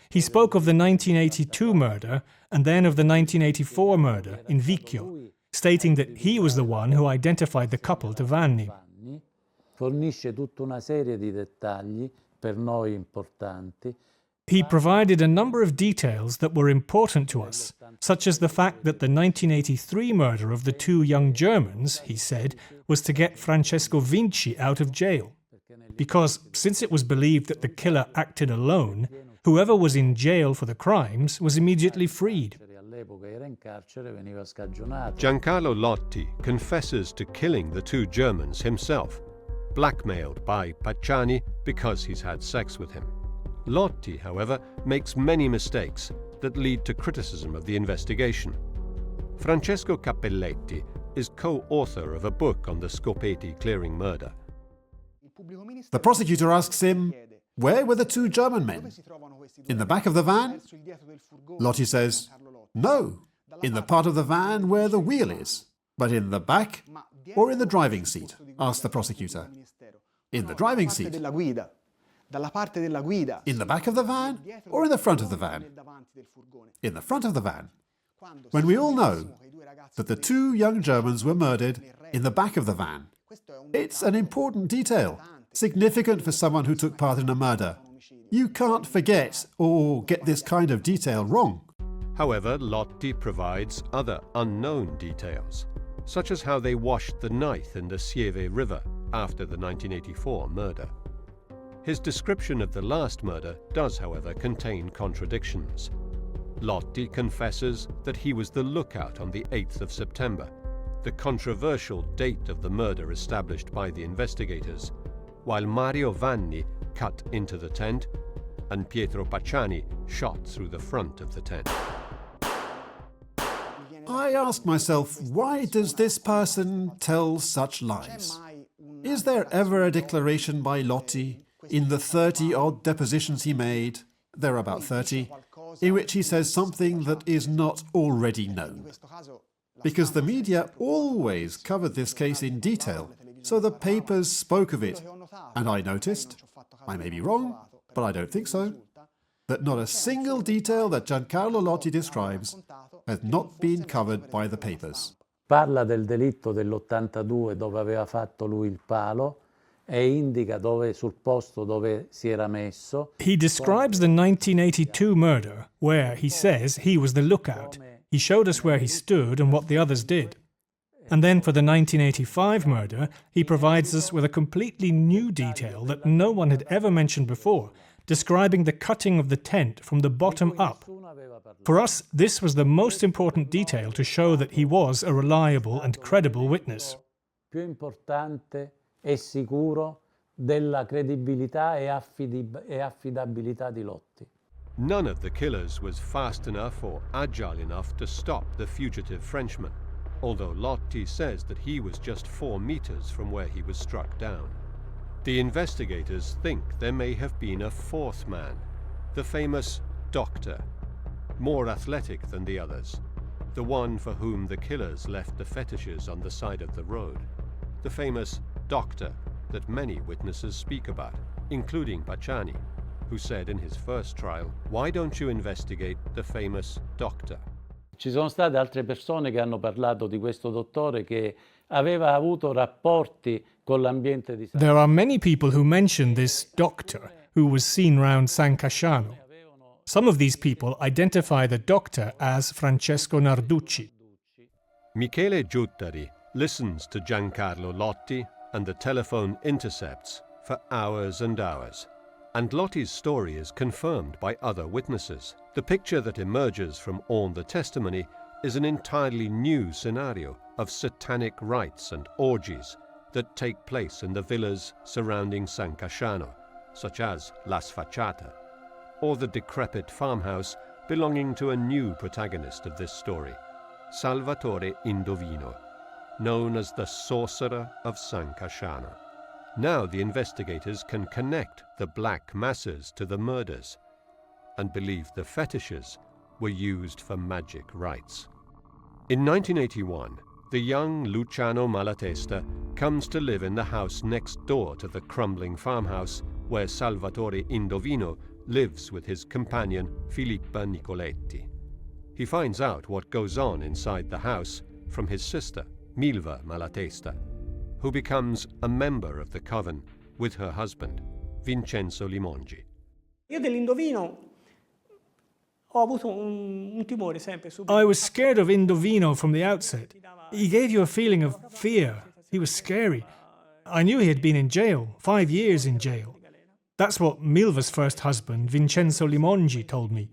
He spoke of the 1982 murder and then of the 1984 murder in Vicchio, stating that he was the one who identified the couple to Vanni. Fornisce tutta una serie di dettagli per noi importanti. He provided a number of details that were important to us, such as the fact that the 1983 murder of the 2 young Germans, he said, was to get Francesco Vinci out of jail. Because, since it was believed that the killer acted alone, whoever was in jail for the crimes was immediately freed. Giancarlo Lotti confesses to killing the 2 Germans himself, blackmailed by Pacciani because he's had sex with him. Lotti, however, makes many mistakes that lead to criticism of the investigation. Francesco Cappelletti is co-author of a book on the Scopeti clearing murder. The prosecutor asks him, where were the 2 German men? In the back of the van? Lotti says, no, in the part of the van where the wheel is. But in the back or in the driving seat? Asked the prosecutor. In the driving seat. In the back of the van or in the front of the van? In the front of the van. When we all know that the 2 young Germans were murdered in the back of the van. It's an important detail, significant for someone who took part in a murder. You can't forget or get this kind of detail wrong. However, Lotti provides other unknown details, such as how they washed the knife in the Sieve River after the 1984 murder. His description of the last murder does, however, contain contradictions. Lotti confesses that he was the lookout on the 8th of September, the controversial date of the murder established by the investigators, while Mario Vanni cut into the tent and Pietro Pacciani shot through the front of the tent. I ask myself, why does this person tell such lies? Is there ever a declaration by Lotti in the 30-odd depositions he made, there are about 30, in which he says something that is not already known? because the media always covered this case in detail, so the papers spoke of it. And I noticed, I may be wrong, but I don't think so, that not a single detail that Giancarlo Lotti describes has not been covered by the papers. Parla del delitto dell'82 dove aveva fatto lui il palo e indica dove, sul posto dove si era messo. He describes the 1982 murder, where he says he was the lookout. He showed us where he stood and what the others did. And then for the 1985 murder, he provides us with a completely new detail that no one had ever mentioned before, describing the cutting of the tent from the bottom up. For us, this was the most important detail to show that he was a reliable and credible witness. Più importante e sicuro della credibilità e affidabilità di Lotti. None of the killers was fast enough or agile enough to stop the fugitive Frenchman, although Lotti says that he was just 4 meters from where he was struck down. The investigators think there may have been a 4th man, the famous doctor, more athletic than the others, the one for whom the killers left the fetishes on the side of the road, the famous doctor that many witnesses speak about, including Pacciani, who said in his first trial, "Why don't you investigate the famous doctor?" Ci sono state altre persone che hanno parlato di questo dottore che aveva avuto rapporti con l'ambiente di San There are many people who mention this doctor who was seen round San Casciano. Some of these people identify the doctor as Francesco Narducci. Michele Giuttari listens to Giancarlo Lotti and the telephone intercepts for hours and hours. And Lotti's story is confirmed by other witnesses. The picture that emerges from all the testimony is an entirely new scenario of satanic rites and orgies that take place in the villas surrounding San Casciano, such as La Sfacciata, or the decrepit farmhouse belonging to a new protagonist of this story, Salvatore Indovino, known as the Sorcerer of San Casciano. Now the investigators can connect the black masses to the murders and believe the fetishes were used for magic rites. In 1981, the young Luciano Malatesta comes to live in the house next door to the crumbling farmhouse where Salvatore Indovino lives with his companion Filippa Nicoletti. He finds out what goes on inside the house from his sister, Milva Malatesta, who becomes a member of the coven with her husband, Vincenzo Limongi. Io dell'Indovino ho avuto un timore sempre. I was scared of Indovino from the outset. He gave you a feeling of fear. He was scary. I knew he had been in jail, 5 years in jail. That's what Milva's first husband, Vincenzo Limongi, told me.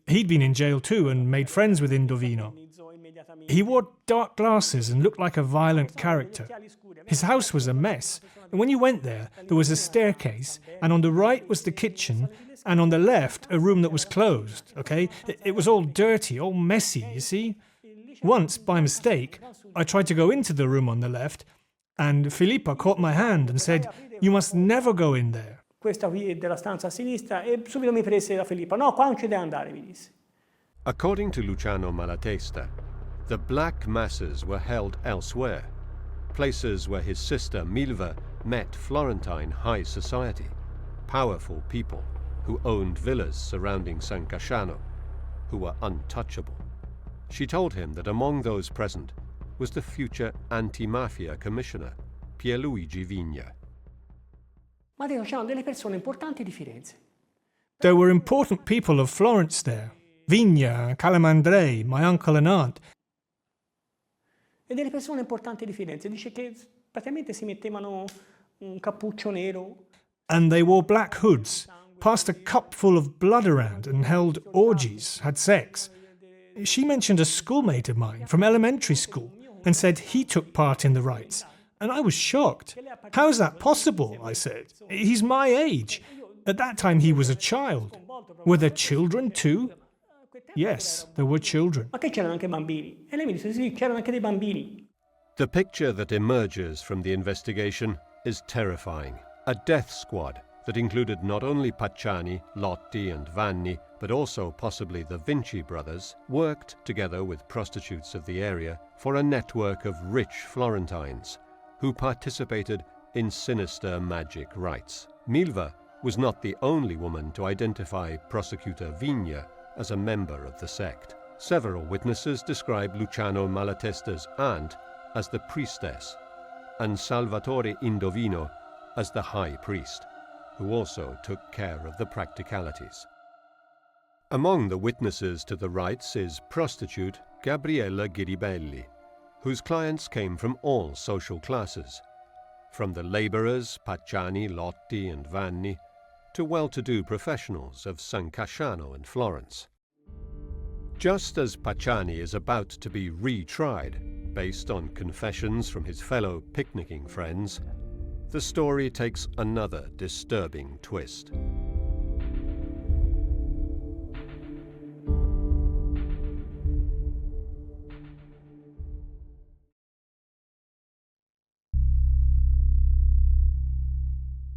He'd been in jail too and made friends with Indovino. He wore dark glasses and looked like a violent character. His house was a mess, and when you went there was a staircase, and on the right was the kitchen, and on the left a room that was closed, okay? It was all dirty, all messy, you see? Once, by mistake, I tried to go into the room on the left, and Filippa caught my hand and said, "You must never go in there." Questa qui è della stanza a sinistra e subito mi prese la Filippa. No, qua non ci deve andare, mi disse. According to Luciano Malatesta, the black masses were held elsewhere, places where his sister Milva met Florentine high society, powerful people who owned villas surrounding San Casciano, who were untouchable. She told him that among those present was the future anti-mafia commissioner, Pierluigi Vigna. Ma c'erano delle persone importanti di Firenze. There were important people of Florence there. Vigna, Calamandrei, my uncle and aunt. E delle persone importanti di Firenze. Dice che praticamente si mettevano un cappuccio nero. And they wore black hoods, passed a cup full of blood around and held orgies, had sex. She mentioned a schoolmate of mine from elementary school and said he took part in the rites. And I was shocked. How is that possible? I said. He's my age. At that time he was a child. Were there children too? Yes, there were children. Ma che c'erano anche bambini? E lei mi disse sì, c'erano anche dei bambini. The picture that emerges from the investigation is terrifying. A death squad that included not only Pacciani, Lotti and Vanni, but also possibly the Vinci brothers, worked together with prostitutes of the area for a network of rich Florentines who participated in sinister magic rites. Milva was not the only woman to identify prosecutor Vigna as a member of the sect. Several witnesses describe Luciano Malatesta's aunt as the priestess and Salvatore Indovino as the high priest, who also took care of the practicalities. Among the witnesses to the rites is prostitute Gabriella Ghiribelli, whose clients came from all social classes, from the labourers Pacciani, Lotti and Vanni, to well-to-do professionals of San Casciano in Florence. Just as Pacciani is about to be retried, based on confessions from his fellow picnicking friends, the story takes another disturbing twist.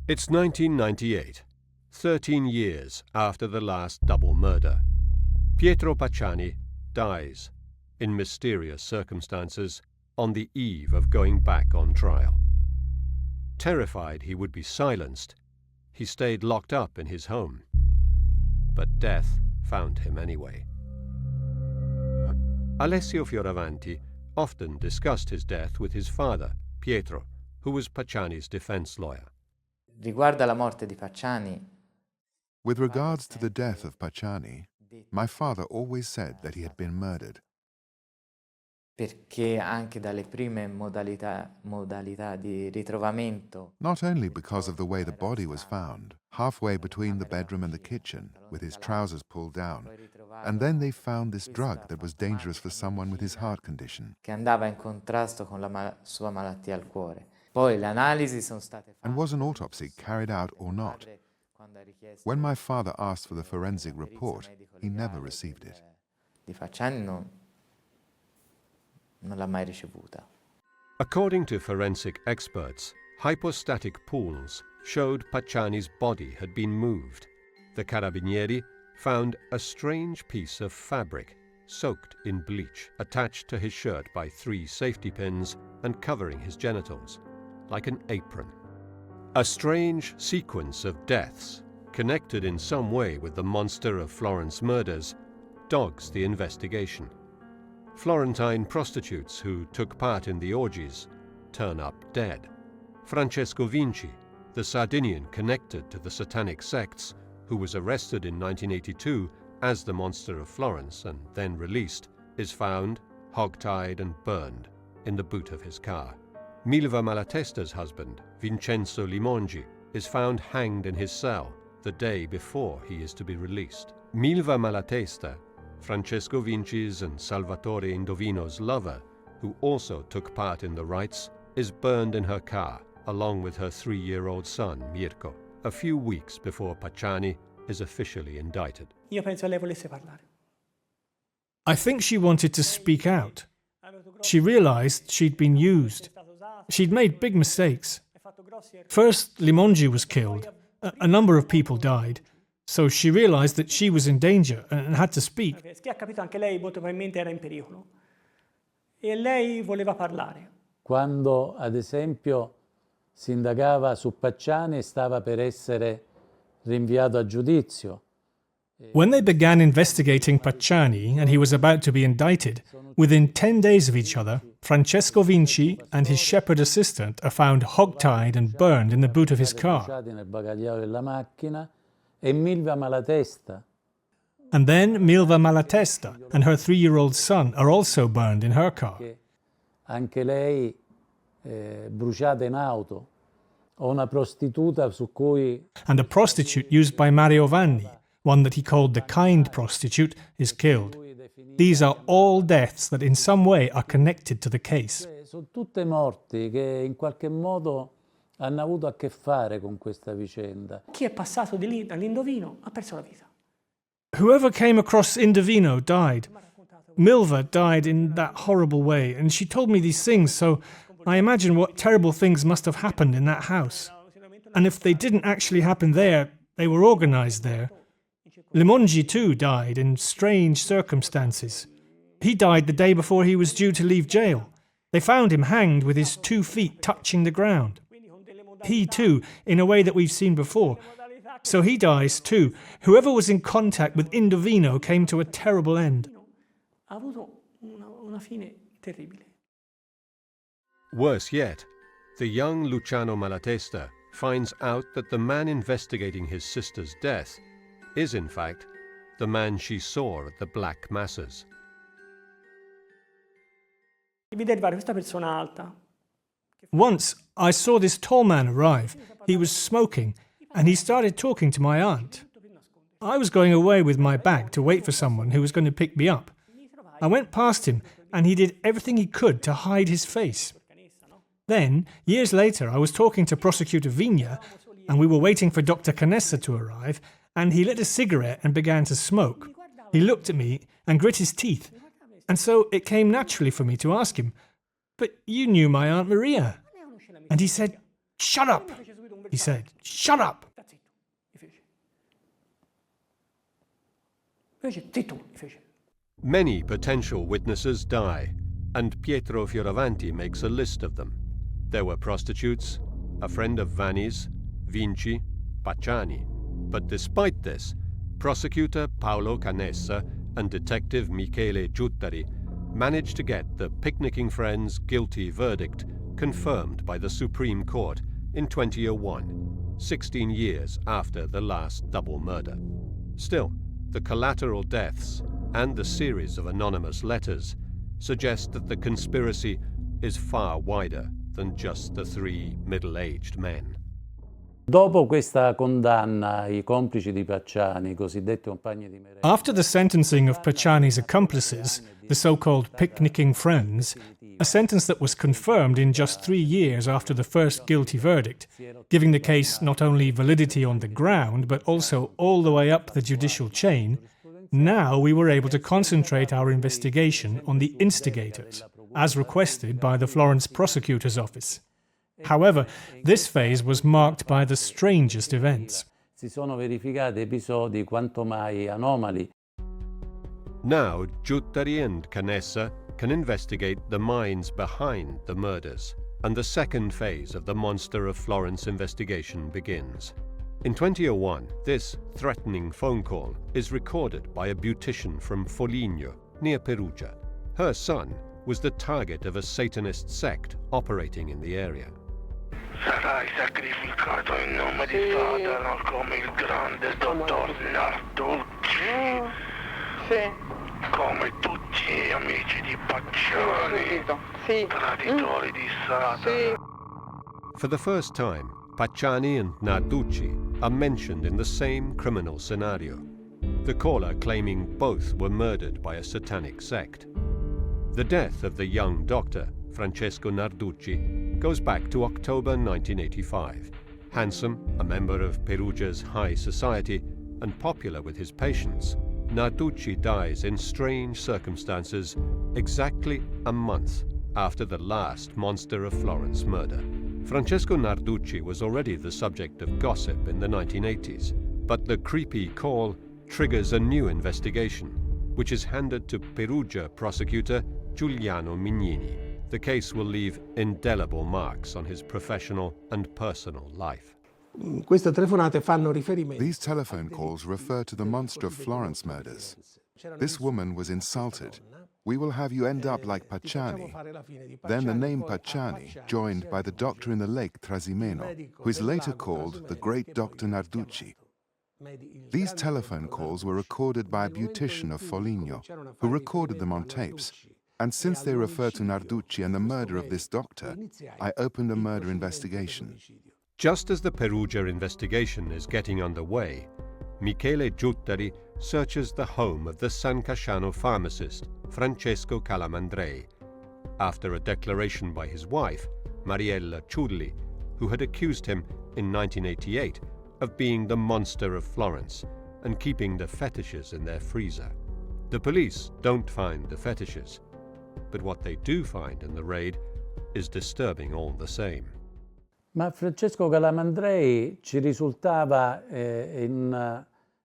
It's 1998, 13 years after the last double murder. Pietro Pacciani dies, in mysterious circumstances, on the eve of going back on trial. Terrified he would be silenced, he stayed locked up in his home. But death found him anyway. Alessio Fioravanti often discussed his death with his father, Pietro, who was Pacciani's defense lawyer. Riguardo alla morte di Pacciani, With regards to the death of Pacciani, my father always said that he had been murdered. perché anche dalle prime modalità di ritrovamento, Not only because of the way the body was found, halfway between the bedroom and the kitchen, with his trousers pulled down, and then they found this drug that was dangerous for someone with his heart condition. che andava in contrasto con la sua malattia al cuore. Poi le analisi sono state fatte. And was an autopsy carried out or not? When my father asked for the forensic report, he never received it. Di Pacciani non l'ha mai ricevuta. According to forensic experts, hypostatic pools showed Pacciani's body had been moved. The carabinieri found a strange piece of fabric soaked in bleach, attached to his shirt by 3 safety pins and covering his genitals, like an apron. A strange sequence of deaths, connected in some way with the Monster of Florence murders, dogs the investigation. Florentine prostitutes who took part in the orgies turn up dead. Francesco Vinci, the Sardinian connected to the Satanic sects, who was arrested in 1982 as the Monster of Florence and then released, is found, hog-tied and burned, in the boot of his car. Milva Malatesta's husband, Vincenzo Limongi, is found hanged in his cell the day before he is to be released. Milva Malatesta, Francesco Vinci's and Salvatore Indovino's lover, who also took part in the rites, is burned in her car, along with her 3-year-old son, Mirko, a few weeks before Pacciani is officially indicted. Io penso lei volesse parlare. I think she wanted to speak out. She realized she'd been used. She'd made big mistakes. First, Limongi was killed. A number of people died. So she realized that she was in danger and had to speak. Che ha capito anche lei molto probabilmente era in pericolo. E lei voleva parlare. Quando, ad esempio, si indagava su Pacciani e stava per essere rinviato a giudizio. When they began investigating Pacciani and he was about to be indicted, within 10 days of each other, Francesco Vinci and his shepherd assistant are found hog-tied and burned in the boot of his car. Nel bagagliaio della macchina, e Milva Malatesta. And then Milva Malatesta and her 3-year-old son are also burned in her car. Anche lei bruciata in auto. O una prostituta su cui... And a prostitute used by Mario Vanni, one that he called the kind prostitute, is killed. These are all deaths that in some way are connected to the case. Sono tutte morti che in qualche modo hanno avuto a che fare con questa vicenda. Chi è passato di lì dall'Indovino ha perso la vita. Whoever came across Indovino died. Milva died in that horrible way, and she told me these things, so I imagine what terrible things must have happened in that house. And if they didn't actually happen there, they were organised there. Limongi too died in strange circumstances. He died the day before he was due to leave jail. They found him hanged with his 2 feet touching the ground. He too, in a way that we've seen before. So he dies too. Whoever was in contact with Indovino came to a terrible end. Ha avuto una fine terribile. Worse yet, the young Luciano Malatesta finds out that the man investigating his sister's death is, in fact, the man she saw at the Black Masses. Vide arrivare questa persona alta. Once, I saw this tall man arrive. He was smoking, and he started talking to my aunt. I was going away with my bag to wait for someone who was going to pick me up. I went past him, and he did everything he could to hide his face. Then, years later, I was talking to Prosecutor Vigna, and we were waiting for Dr. Canessa to arrive, and he lit a cigarette and began to smoke. He looked at me and grit his teeth, and so it came naturally for me to ask him, "But you knew my Aunt Maria." And he said, "Shut up!" He said, "Shut up!" Many potential witnesses die, and Pietro Fioravanti makes a list of them. There were prostitutes, a friend of Vanni's, Vinci, Pacciani. But despite this, prosecutor Paolo Canessa and detective Michele Giuttari managed to get the picnicking friends' guilty verdict confirmed by the Supreme Court in 2001, 16 years after the last double murder. Still, the collateral deaths and the series of anonymous letters suggest that the conspiracy is far wider than just the 3 middle-aged men. Dopo questa condanna, I complici di Pacciani, i cosiddetti compagni di merenda. After the sentencing of Pacciani's accomplices, the so-called picnicking friends, a sentence that was confirmed in just 3 years after the first guilty verdict, giving the case not only validity on the ground, but also all the way up the judicial chain, now we were able to concentrate our investigation on the instigators, as requested by the Florence prosecutor's office. However, this phase was marked by the strangest events. Si sono verificati episodi quanto mai anomali. Now, Giuttari and Canessa can investigate the minds behind the murders, and the second phase of the Monster of Florence investigation begins. In 2001, this threatening phone call is recorded by a beautician from Foligno, near Perugia. Her son was the target of a Satanist sect operating in the area. Sarai sacrificato in nome di Satana come il grande dottor Narducci. Sì. Come tutti gli amici di Pacciani, traditori di Satana. For the first time, Pacciani and Narducci are mentioned in the same criminal scenario, the caller claiming both were murdered by a satanic sect. The death of the young doctor, Francesco Narducci, goes back to October 1985. Handsome, a member of Perugia's high society, and popular with his patients, Narducci dies in strange circumstances exactly a month after the last Monster of Florence murder. Francesco Narducci was already the subject of gossip in the 1980s, but the creepy call triggers a new investigation, which is handed to Perugia prosecutor Giuliano Mignini. The case will leave indelible marks on his professional and personal life. Queste telefonate fanno riferimento. These telephone calls refer to the Monster of Florence murders. This woman was insulted. "We will have you end up like Pacciani." Then the name Pacciani, joined by the doctor in the lake Trasimeno, who is later called the great Dr. Narducci. These telephone calls were recorded by a beautician of Foligno, who recorded them on tapes. And since they refer to Narducci and the murder of this doctor, I opened a murder investigation. Just as the Perugia investigation is getting underway, Michele Giuttari searches the home of the San Casciano pharmacist, Francesco Calamandrei, after a declaration by his wife, Mariella Ciulli, who had accused him in 1988 of being the Monster of Florence and keeping the fetishes in their freezer. The police don't find the fetishes, but what they do find in the raid is disturbing all the same. Ma Francesco Calamandrei ci risultava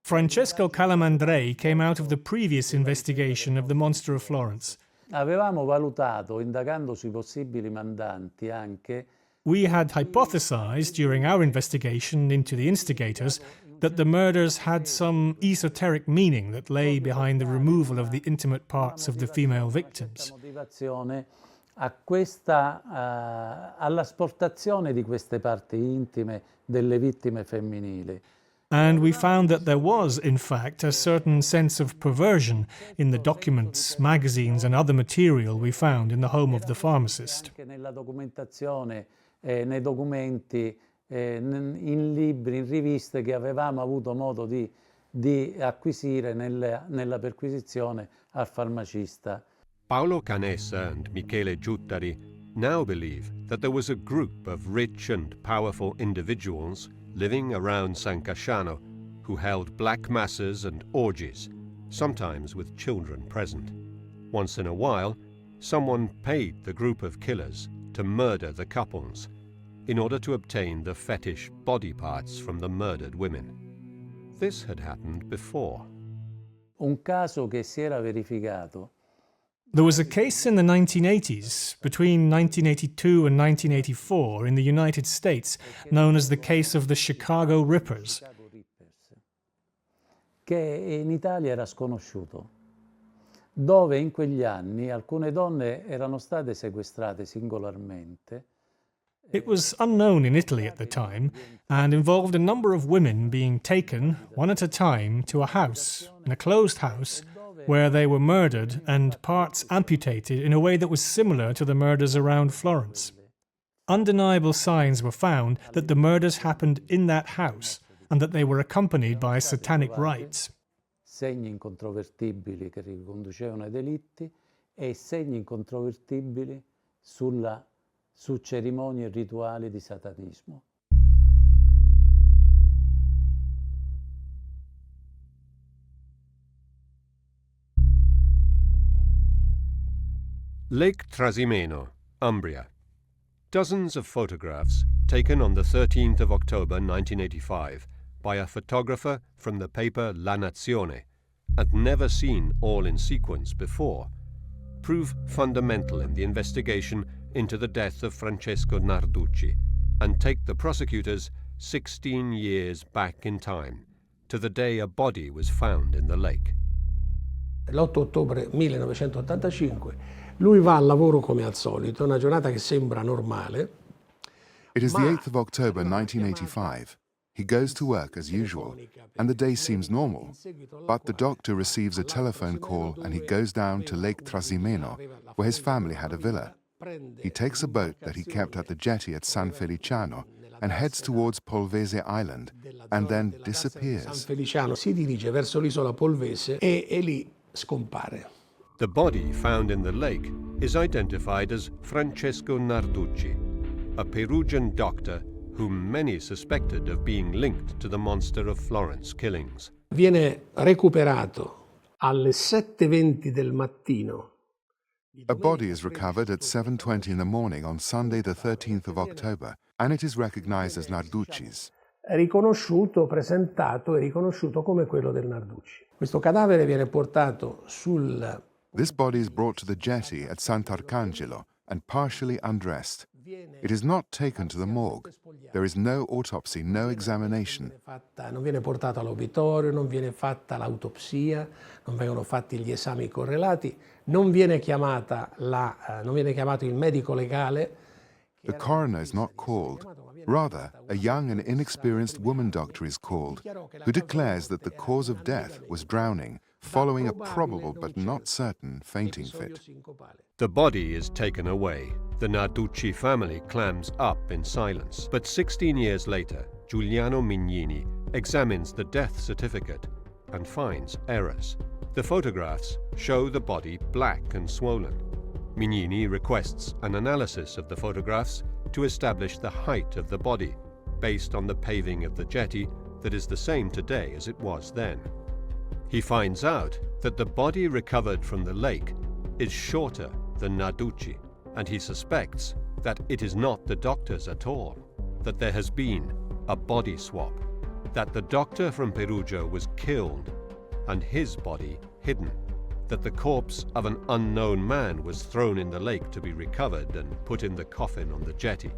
Francesco Calamandrei came out of the previous investigation of the Monster of Florence. Avevamo valutato, indagando sui possibili mandanti anche, we had hypothesized during our investigation into the instigators that the murders had some esoteric meaning that lay behind the removal of the intimate parts of the female victims. All'asportazione di queste parti intime delle vittime femminili. And we found that there was, in fact, a certain sense of perversion in the documents, magazines and other material we found in the home of the pharmacist. Nella documentazione, nei documenti, in libri, in riviste che avevamo avuto modo di acquisire nella perquisizione al farmacista. Paolo Canessa and Michele Giuttari now believe that there was a group of rich and powerful individuals living around San Casciano who held black masses and orgies, sometimes with children present. Once in a while, someone paid the group of killers to murder the couples in order to obtain the fetish body parts from the murdered women. This had happened before. Un caso che si era verificato. There was a case in the 1980s, between 1982 and 1984, in the United States, known as the case of the Chicago Rippers. Che in Italia era sconosciuto, dove in quegli anni alcune donne erano state sequestrate singolarmente. It was unknown in Italy at the time and involved a number of women being taken, one at a time, to a house, in a closed house, where they were murdered and parts amputated in a way that was similar to the murders around Florence. Undeniable signs were found that the murders happened in that house and that they were accompanied by satanic rites. Segni incontrovertibili che riconducevano ai delitti e segni incontrovertibili su cerimonie e rituali di satanismo. Lake Trasimeno, Umbria. Dozens of photographs taken on the 13th of October 1985 by a photographer from the paper La Nazione and never seen all in sequence before, prove fundamental in the investigation into the death of Francesco Narducci and take the prosecutors 16 years back in time to the day a body was found in the lake. L'8 ottobre 1985 lui va al lavoro come al solito, una giornata che sembra normale. It is the 8th of October 1985. He goes to work as usual, and the day seems normal. But the doctor receives a telephone call and he goes down to Lake Trasimeno, where his family had a villa. He takes a boat that he kept at the jetty at San Feliciano and heads towards Polvese Island, and then disappears. San Feliciano si dirige verso l'isola Polvese e lì scompare. The body found in the lake is identified as Francesco Narducci, a Perugian doctor whom many suspected of being linked to the Monster of Florence killings. Viene recuperato alle 7:20 del mattino. A body is recovered at 7:20 in the morning on Sunday the 13th of October, and it is recognized as Narducci's. Riconosciuto, presentato e riconosciuto come quello del Narducci. Questo cadavere viene portato This body is brought to the jetty at Sant'Arcangelo and partially undressed. It is not taken to the morgue. There is no autopsy, no examination. Non viene portato all'obitorio, non viene fatta l'autopsia, non vengono fatti gli esami correlati, non viene chiamato il medico legale. The coroner is not called. Rather, a young and inexperienced woman doctor is called, who declares that the cause of death was drowning, following a probable but not certain fainting fit. The body is taken away. The Narducci family clams up in silence. But 16 years later, Giuliano Mignini examines the death certificate and finds errors. The photographs show the body black and swollen. Mignini requests an analysis of the photographs to establish the height of the body, based on the paving of the jetty that is the same today as it was then. He finds out that the body recovered from the lake is shorter than Narducci, and he suspects that it is not the doctor's at all. that there has been a body swap, that the doctor from Perugia was killed and his body hidden, that the corpse of an unknown man was thrown in the lake to be recovered and put in the coffin on the jetty.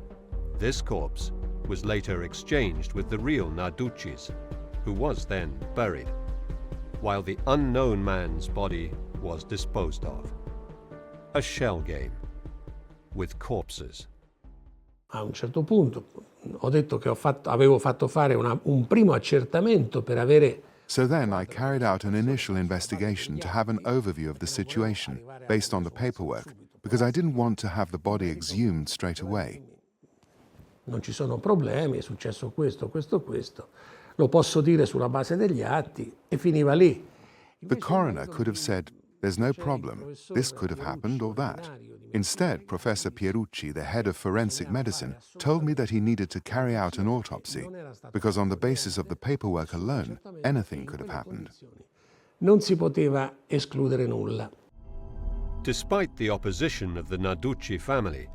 This corpse was later exchanged with the real Narducci's, who was then buried, while the unknown man's body was disposed of. A shell game with corpses. A un certo punto ho detto che avevo fatto fare un primo accertamento per avere. So then I carried out an initial investigation to have an overview of the situation based on the paperwork, because I didn't want to have the body exhumed straight away. Non ci sono problemi, è successo questo, lo posso dire sulla base degli atti e finiva lì. The coroner could have said, there's no problem, this could have happened or that. Instead, Professor Pierucci, the head of forensic medicine, told me that he needed to carry out an autopsy, because on the basis of the paperwork alone, anything could have happened. Non si poteva escludere nulla. Despite the opposition of the Narducci family,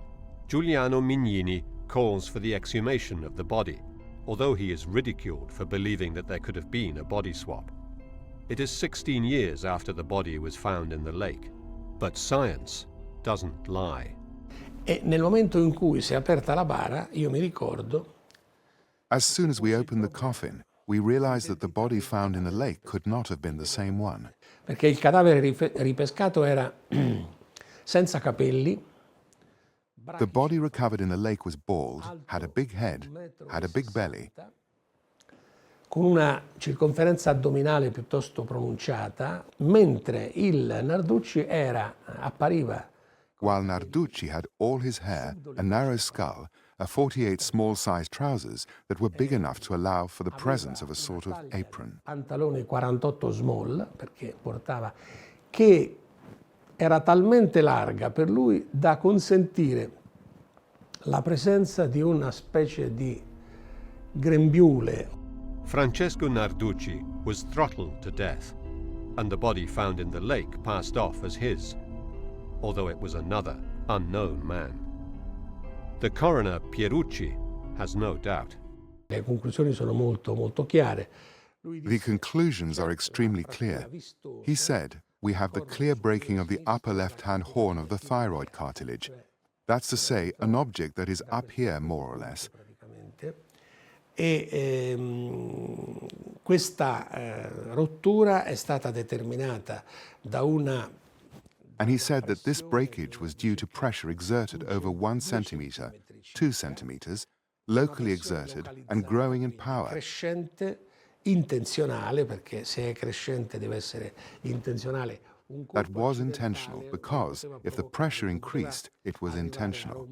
Giuliano Mignini calls for the exhumation of the body, although he is ridiculed for believing that there could have been a body swap. It is 16 years after the body was found in the lake, but science doesn't lie. E nel momento in cui si è aperta la bara, io mi ricordo. As soon as we opened the coffin, we realized that the body found in the lake could not have been the same one. Perché il cadavere ripescato era senza capelli. The body recovered in the lake was bald, had a big head, had a big belly, con una circonferenza addominale piuttosto pronunciata, mentre il Narducci appariva. While Narducci had all his hair, a narrow skull, a 48 small-sized trousers that were big enough to allow for the presence of a sort of apron. Pantalone 48 small, perché portava, che era talmente larga per lui da consentire la presenza di una specie di grembiule. Francesco Narducci was throttled to death, and the body found in the lake passed off as his, although it was another, unknown man. The coroner, Pierucci, has no doubt. Le conclusioni sono molto chiare. The conclusions are extremely clear. He said, we have the clear breaking of the upper left-hand horn of the thyroid cartilage. That's to say, an object that is up here, more or less. E questa rottura è stata determinata da una. And he said that this breakage was due to pressure exerted over 1 centimeter, 2 centimeters, locally exerted and growing in power. Crescente, intenzionale, perché se è crescente deve essere intenzionale. That was intentional, because if the pressure increased, it was intentional.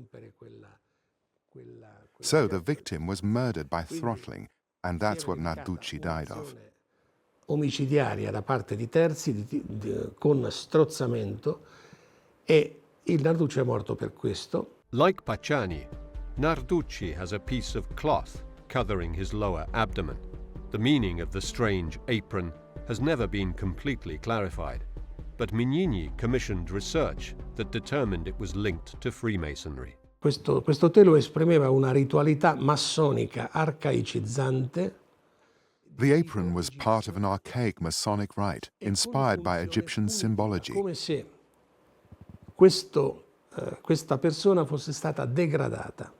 So the victim was murdered by throttling, and that's what Narducci died of. Omicidiaria da parte di terzi con strozzamento, e il Narducci è morto per questo. Like Pacciani, Narducci has a piece of cloth covering his lower abdomen. The meaning of the strange apron has never been completely clarified, but Mignini commissioned research that determined it was linked to Freemasonry. Questo telo esprimeva una ritualità massonica arcaicizzante. The apron was part of an archaic Masonic rite, inspired by Egyptian symbology. Come se questa persona fosse stata degradata.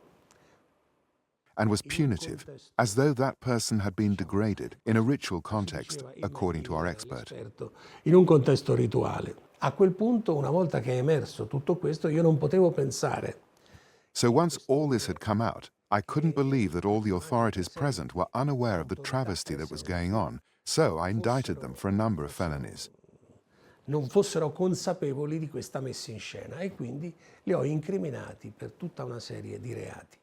And was punitive, as though that person had been degraded in a ritual context, according to our expert. In un contesto rituale. A quel punto, una volta che è emerso tutto questo, io non potevo pensare. So once all this had come out, I couldn't believe that all the authorities present were unaware of the travesty that was going on, so I indicted them for a number of felonies. Non fossero consapevoli di questa messa in scena, e quindi li ho incriminati per tutta una serie di reati.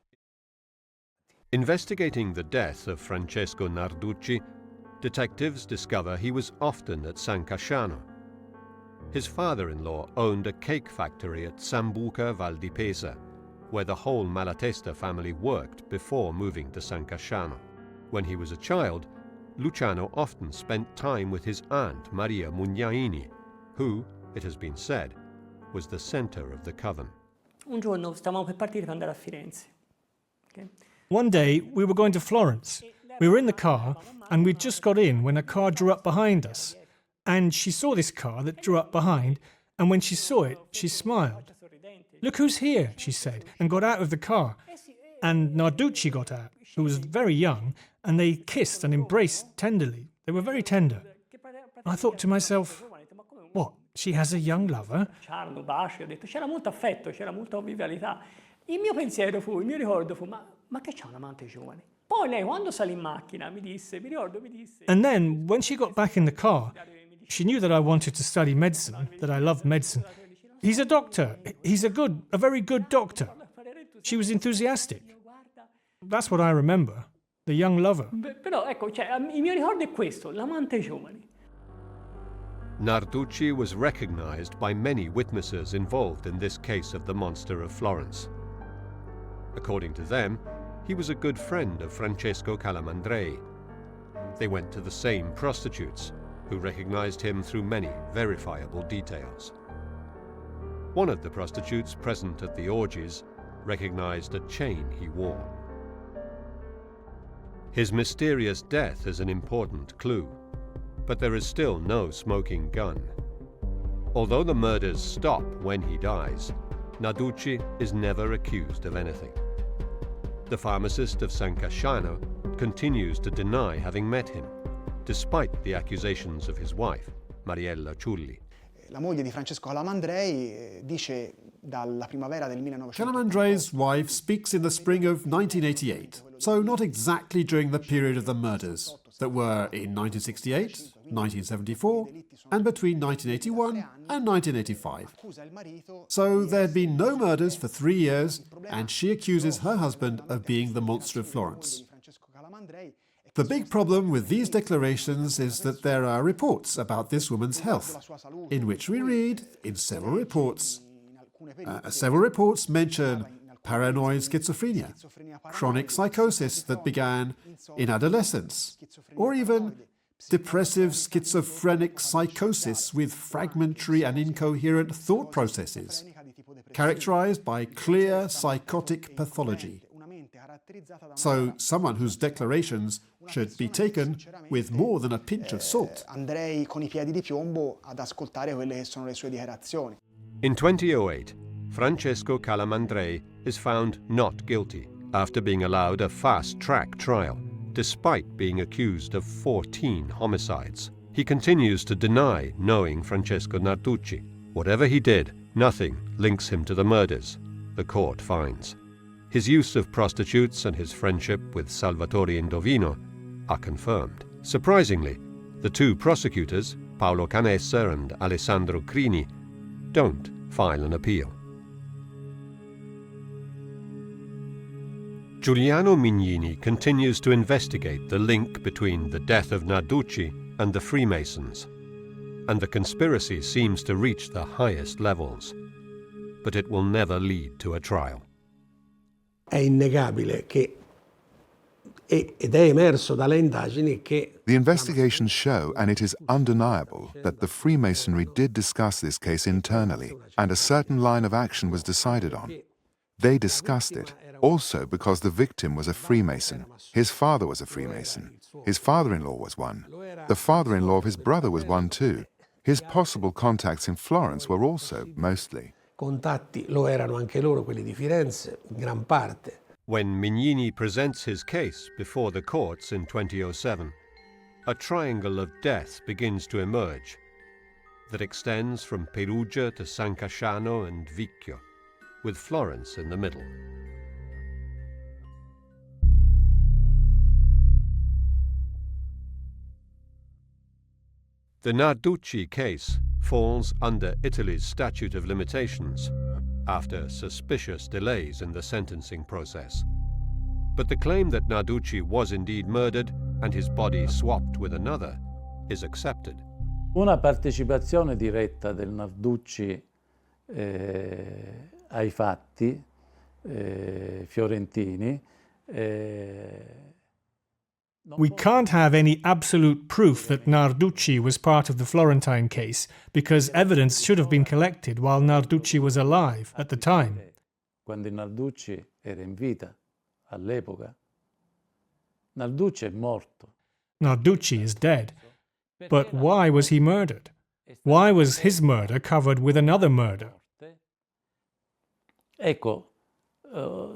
Investigating the death of Francesco Narducci, detectives discover he was often at San Casciano. His father-in-law owned a cake factory at Sambuca Val di Pesa, where the whole Malatesta family worked before moving to San Casciano. When he was a child, Luciano often spent time with his aunt Maria Mugnaini, who, it has been said, was the center of the coven. Un giorno stavamo per partire per andare a Firenze. Okay? One day, we were going to Florence. We were in the car, and we'd just got in when a car drew up behind us. And she saw this car that drew up behind, and when she saw it, she smiled. "Look who's here," she said, and got out of the car. And Narducci got out, who was very young, and they kissed and embraced tenderly. They were very tender. I thought to myself, what, she has a young lover? C'era molto affetto, c'era molta convivialità. Il mio ricordo fu, ma che c'ha un amante giovane? Poi lei, quando salì in macchina, mi disse. And then, when she got back in the car, she knew that I wanted to study medicine, that I loved medicine. He's a doctor. He's a very good doctor. She was enthusiastic. That's what I remember, the young lover. Però, ecco, il mio ricordo è questo, l'amante giovane. Narducci was recognized by many witnesses involved in this case of the Monster of Florence. According to them, he was a good friend of Francesco Calamandrei. They went to the same prostitutes, who recognized him through many verifiable details. One of the prostitutes present at the orgies recognized a chain he wore. His mysterious death is an important clue, but there is still no smoking gun. Although the murders stop when he dies, Narducci is never accused of anything. The pharmacist of San Casciano continues to deny having met him, despite the accusations of his wife, Mariella Ciulli. La moglie di Francesco Calamandrei dice dalla primavera del 1900. Calamandrei's wife speaks in the spring of 1988, so not exactly during the period of the murders that were in 1968, 1974, and between 1981 and 1985. So there had been no murders for 3 years, and she accuses her husband of being the Monster of Florence. The big problem with these declarations is that there are reports about this woman's health, in which we read, in several reports mention paranoid schizophrenia, chronic psychosis that began in adolescence, or even depressive schizophrenic psychosis with fragmentary and incoherent thought processes, characterized by clear psychotic pathology. So someone whose declarations should be taken with more than a pinch of salt. Andrei con I piedi di piombo ad ascoltare quelle che sono le sue dichiarazioni. In 2008, Francesco Calamandrei is found not guilty after being allowed a fast-track trial, despite being accused of 14 homicides. He continues to deny knowing Francesco Narducci. Whatever he did, nothing links him to the murders, the court finds. His use of prostitutes and his friendship with Salvatore Indovino are confirmed. Surprisingly, the two prosecutors, Paolo Canessa and Alessandro Crini, don't file an appeal. Giuliano Mignini continues to investigate the link between the death of Narducci and the Freemasons, and the conspiracy seems to reach the highest levels, but it will never lead to a trial. È innegabile che, ed è emerso dalle indagini che... The investigations show, and it is undeniable, that the Freemasonry did discuss this case internally, and a certain line of action was decided on. They discussed it, also because the victim was a Freemason. His father was a Freemason. His father-in-law was one. The father-in-law of his brother was one too. His possible contacts in Florence were also, mostly. Contatti lo erano anche loro, quelli di Firenze, in gran parte. When Mignini presents his case before the courts in 2007, a triangle of death begins to emerge that extends from Perugia to San Casciano and Vicchio, with Florence in the middle. The Narducci case falls under Italy's statute of limitations after suspicious delays in the sentencing process. But the claim that Narducci was indeed murdered and his body swapped with another is accepted. Una partecipazione diretta del Narducci ai fatti fiorentini. We can't have any absolute proof that Narducci was part of the Florentine case because evidence should have been collected while Narducci was alive at the time. Quando Narducci era in vita all'epoca, Narducci è morto. Narducci is dead. But why was he murdered? Why was his murder covered with another murder? Ecco,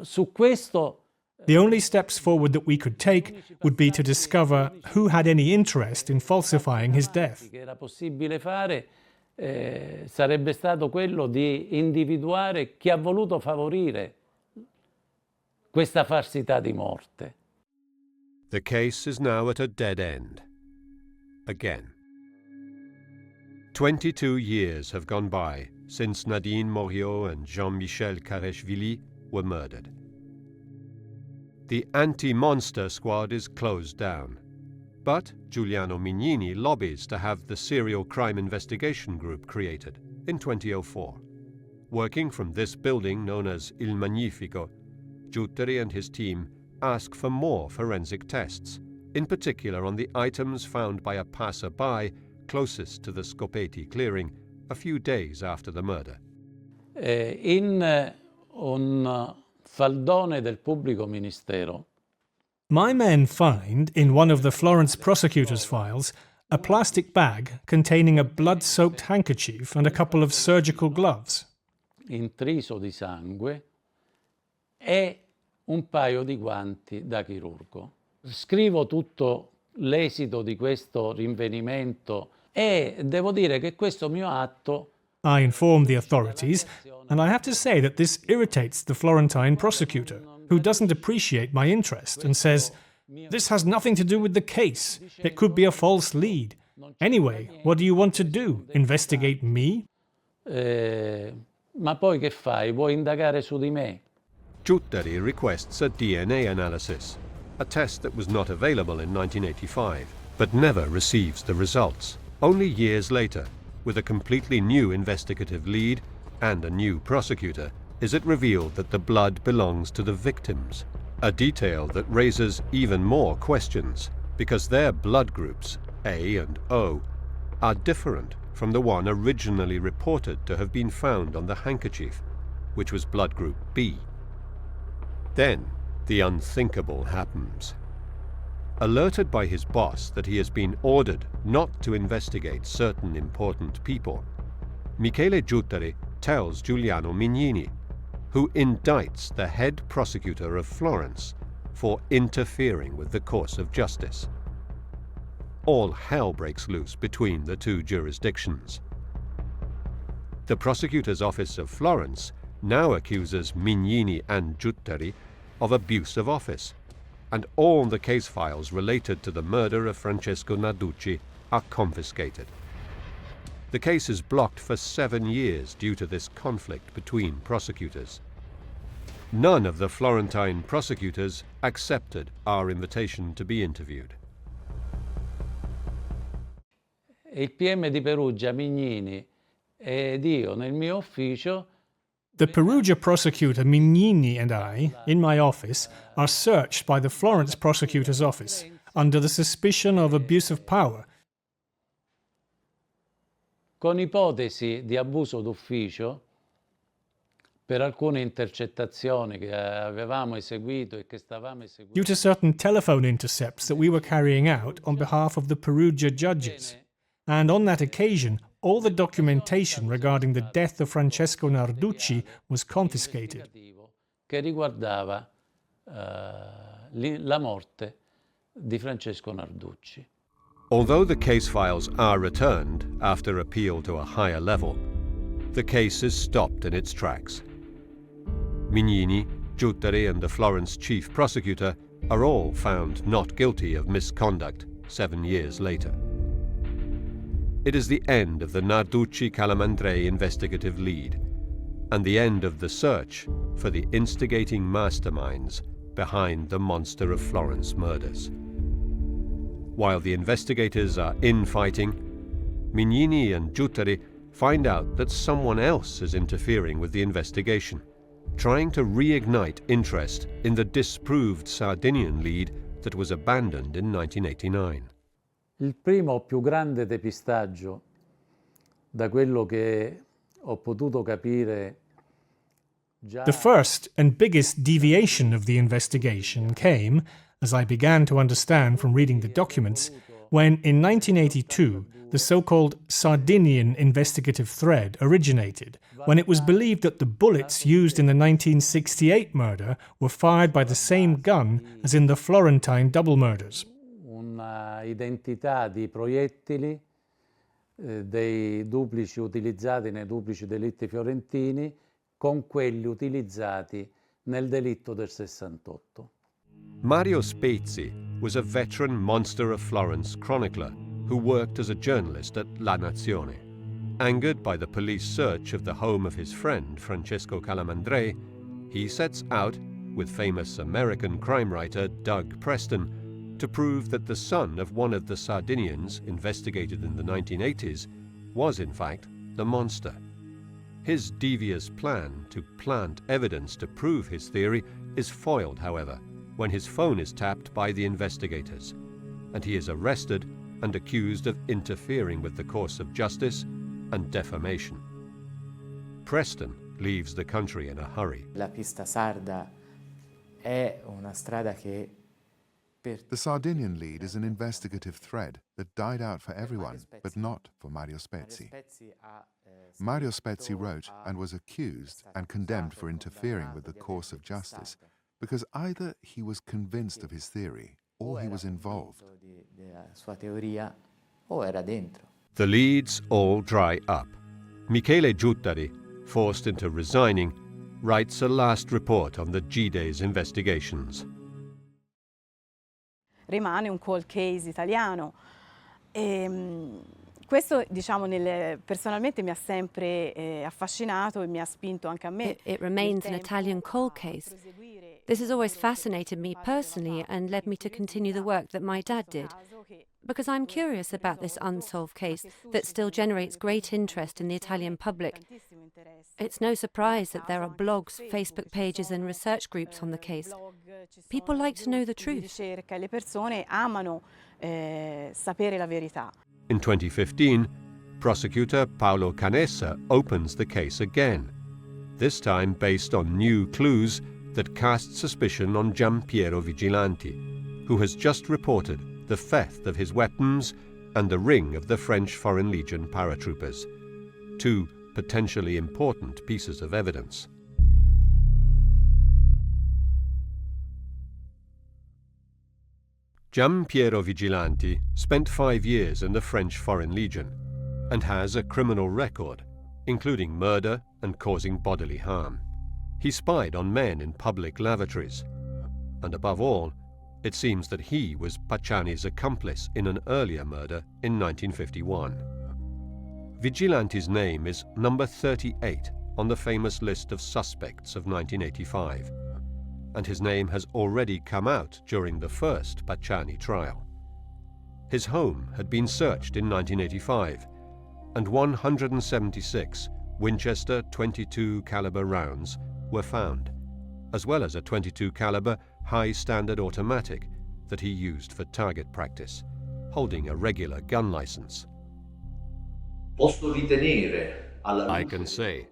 su questo the only steps forward that we could take would be to discover who had any interest in falsifying his death. Che era possibile fare sarebbe stato quello di individuare chi ha voluto favorire questa falsità di morte. The case is now at a dead end. Again. 22 years have gone by since Nadine Moriot and Jean-Michel Kareshvili were murdered. The anti-monster squad is closed down, but Giuliano Mignini lobbies to have the Serial Crime Investigation Group created in 2004. Working from this building known as Il Magnifico, Giutteri and his team ask for more forensic tests, in particular on the items found by a passerby closest to the Scopeti clearing a few days after the murder. In un faldone del pubblico ministero, my men find, in one of the Florence prosecutor's files, a plastic bag containing a blood-soaked handkerchief and a couple of surgical gloves. Intriso di sangue e un paio di guanti da chirurgo. Scrivo tutto l'esito di questo rinvenimento e devo dire che questo mio atto I inform the authorities, and I have to say that this irritates the Florentine prosecutor, who doesn't appreciate my interest and says, "This has nothing to do with the case. It could be a false lead. Anyway, what do you want to do? Investigate me?" Ma poi che fai? Vuoi indagare su di me? Giutteri requests a DNA analysis, a test that was not available in 1985, but never receives the results. Only years later, with a completely new investigative lead and a new prosecutor, is it revealed that the blood belongs to the victims, a detail that raises even more questions, because their blood groups, A and O, are different from the one originally reported to have been found on the handkerchief, which was blood group B. Then, the unthinkable happens. Alerted by his boss that he has been ordered not to investigate certain important people, Michele Giutteri tells Giuliano Mignini, who indicts the head prosecutor of Florence for interfering with the course of justice. All hell breaks loose between the two jurisdictions. The prosecutor's office of Florence now accuses Mignini and Giutteri of abuse of office, and all the case files related to the murder of Francesco Narducci are confiscated. The case is blocked for 7 years due to this conflict between prosecutors. None of the Florentine prosecutors accepted our invitation to be interviewed. Il PM di Perugia, Mignini, ed io nel mio ufficio. The Perugia prosecutor Mignini and I, in my office, are searched by the Florence prosecutor's office under the suspicion of abuse of power. Con ipotesi di abuso d'ufficio per alcune intercettazioni che avevamo eseguito e che stavamo eseguendo. Due to certain telephone intercepts that we were carrying out on behalf of the Perugia judges. And on that occasion, all the documentation regarding the death of Francesco Narducci was confiscated. Che riguardava la morte di Francesco Narducci. Although the case files are returned after appeal to a higher level, the case is stopped in its tracks. Mignini, Giutteri and the Florence chief prosecutor are all found not guilty of misconduct 7 years later. It is the end of the Narducci Calamandrei investigative lead, and the end of the search for the instigating masterminds behind the Monster of Florence murders. While the investigators are infighting, Mignini and Giutteri find out that someone else is interfering with the investigation, trying to reignite interest in the disproved Sardinian lead that was abandoned in 1989. Il primo più grande depistaggio, da quello che ho potuto capire già. The first and biggest deviation of the investigation came, as I began to understand from reading the documents, when in 1982 the so-called Sardinian investigative thread originated, when it was believed that the bullets used in the 1968 murder were fired by the same gun as in the Florentine double murders. Una identità di proiettili dei duplici utilizzati nei duplici delitti fiorentini con quelli utilizzati nel delitto del 68. Mario Spezzi was a veteran Monster of Florence chronicler who worked as a journalist at La Nazione. Angered by the police search of the home of his friend Francesco Calamandrei, he sets out, with famous American crime writer Doug Preston, to prove that the son of one of the Sardinians investigated in the 1980s was in fact the monster. His devious plan to plant evidence to prove his theory is foiled, however, when his phone is tapped by the investigators, and he is arrested and accused of interfering with the course of justice and defamation. Preston leaves the country in a hurry. La pista sarda è una strada che The Sardinian lead is an investigative thread that died out for everyone, but not for Mario Spezzi. Mario Spezzi wrote and was accused and condemned for interfering with the course of justice because either he was convinced of his theory or he was involved. The leads all dry up. Michele Giuttari, forced into resigning, writes a last report on the G-Day's investigations. Rimane un cold case italiano. Questo, diciamo, personalmente mi ha sempre affascinato e mi ha spinto anche a me. It remains an Italian cold case. This has always fascinated me personally and led me to continue the work that my dad did, because I'm curious about this unsolved case that still generates great interest in the Italian public. It's no surprise that there are blogs, Facebook pages and research groups on the case. People like to know the truth. Le persone amano sapere la verità. In 2015, prosecutor Paolo Canessa opens the case again, this time based on new clues that cast suspicion on Giampiero Vigilanti, who has just reported the theft of his weapons and the ring of the French Foreign Legion paratroopers, two potentially important pieces of evidence. Giampiero Vigilanti spent 5 years in the French Foreign Legion and has a criminal record, including murder and causing bodily harm. He spied on men in public lavatories, and above all, it seems that he was Pacciani's accomplice in an earlier murder in 1951. Vigilanti's name is number 38 on the famous list of suspects of 1985, and his name has already come out during the first Pacciani trial. His home had been searched in 1985, and 176 Winchester .22 caliber rounds were found, as well as a .22 caliber high-standard automatic that he used for target practice, holding a regular gun license. I can say,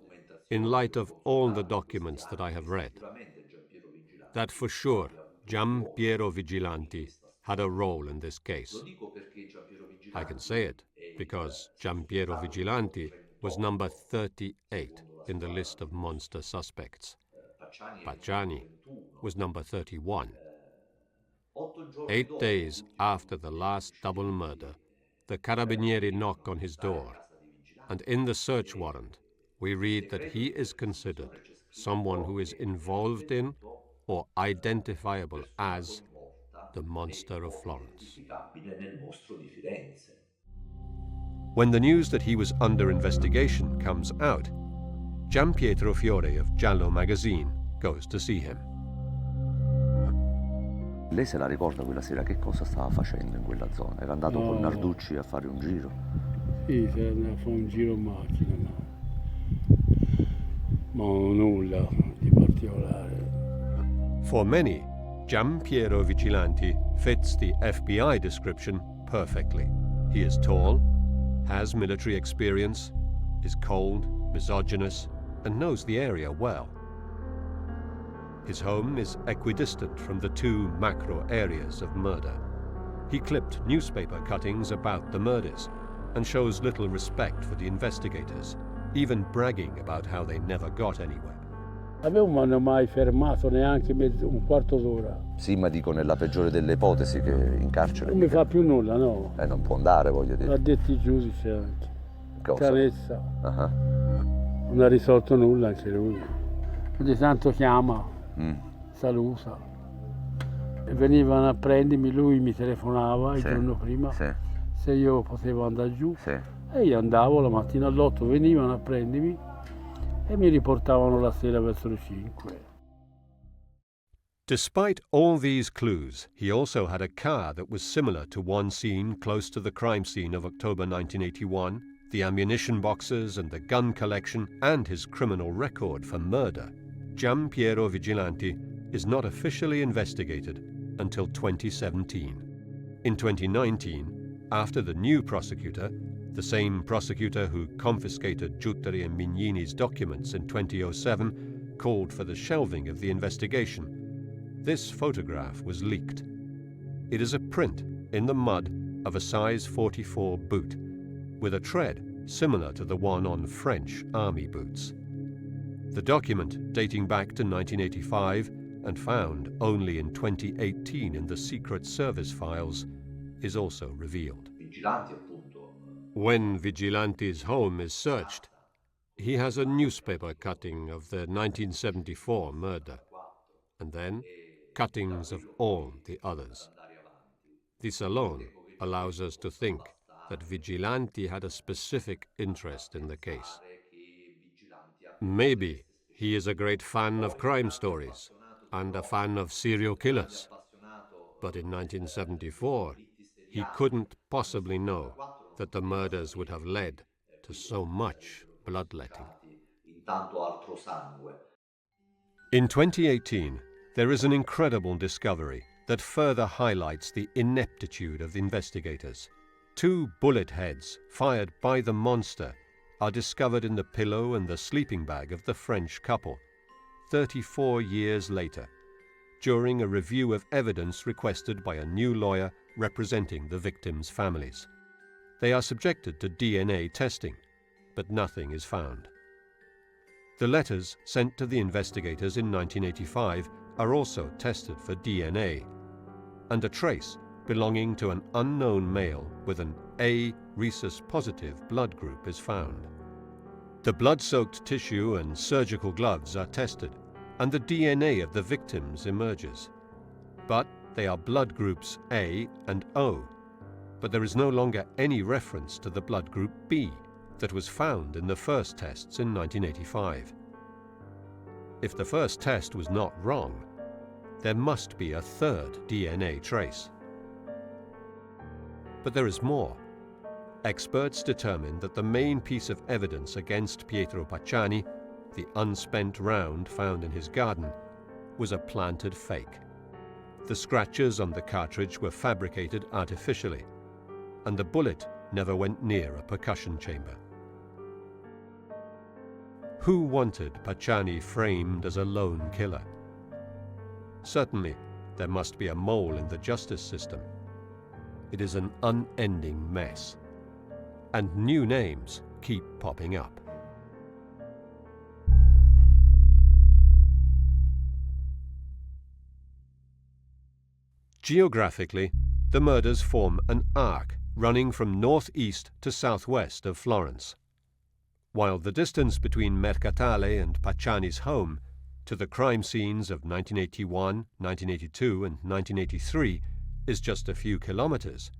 in light of all the documents that I have read, that for sure Giampiero Vigilanti had a role in this case. I can say it because Giampiero Vigilanti was number 38 in the list of monster suspects. Pacciani was number 31. 8 days after the last double murder, the Carabinieri knock on his door, and in the search warrant, we read that he is considered someone who is involved in or identifiable as the Monster of Florence. When the news that he was under investigation comes out, Gianpietro Fiore of Giallo magazine goes to see him. Lei se la ricorda quella sera? Che cosa stava facendo in quella zona? Era andato con Narducci a fare un giro? Sì, si andava a fare un giro in macchina, ma nulla di particolare. For many, Giampiero Vigilanti fits the FBI description perfectly. He is tall, has military experience, is cold, misogynous, and knows the area well. His home is equidistant from the two macro areas of murder. He clipped newspaper cuttings about the murders and shows little respect for the investigators, even bragging about how they never got anywhere. A me non mi hanno mai fermato neanche un quarto d'ora. Sì, ma dico nella peggiore delle ipotesi che in carcere... Non mi fa più nulla, no. Non può andare, voglio dire. L'ha detto il giudice anche. Cosa? Canessa. Non ha risolto nulla anche lui. Ogni tanto chiama, saluta. E venivano a prendermi, lui mi telefonava il giorno prima se io potevo andare giù. E io andavo la mattina all'8, venivano a prendermi e mi riportavano la sera verso le 5. Despite all these clues, he also had a car that was similar to one seen close to the crime scene of October 1981, the ammunition boxes and the gun collection, and his criminal record for murder. Gian Piero Vigilanti is not officially investigated until 2017. In 2019, after the new prosecutor, the same prosecutor who confiscated Giuttari and Mignini's documents in 2007, called for the shelving of the investigation, this photograph was leaked. It is a print in the mud of a size 44 boot, with a tread similar to the one on French army boots. The document, dating back to 1985 and found only in 2018 in the Secret Service files, is also revealed. When Vigilanti's home is searched, he has a newspaper cutting of the 1974 murder, and then cuttings of all the others. This alone allows us to think that Vigilanti had a specific interest in the case. Maybe he is a great fan of crime stories and a fan of serial killers, but in 1974 he couldn't possibly know that the murders would have led to so much bloodletting. In 2018, there is an incredible discovery that further highlights the ineptitude of the investigators. 2 bullet heads fired by the monster are discovered in the pillow and the sleeping bag of the French couple, 34 years later, during a review of evidence requested by a new lawyer representing the victims' families. They are subjected to DNA testing, but nothing is found. The letters sent to the investigators in 1985 are also tested for DNA, and a trace belonging to an unknown male with an A rhesus-positive blood group is found. The blood-soaked tissue and surgical gloves are tested, and the DNA of the victims emerges. But they are blood groups A and O, but there is no longer any reference to the blood group B that was found in the first tests in 1985. If the first test was not wrong, there must be a third DNA trace. But there is more. Experts determined that the main piece of evidence against Pietro Pacciani, the unspent round found in his garden, was a planted fake. The scratches on the cartridge were fabricated artificially, and the bullet never went near a percussion chamber. Who wanted Pacciani framed as a lone killer? Certainly, there must be a mole in the justice system. It is an unending mess, and new names keep popping up. Geographically, the murders form an arc running from northeast to southwest of Florence, while the distance between Mercatale and Pacciani's home to the crime scenes of 1981, 1982, and 1983 is just a few kilometers.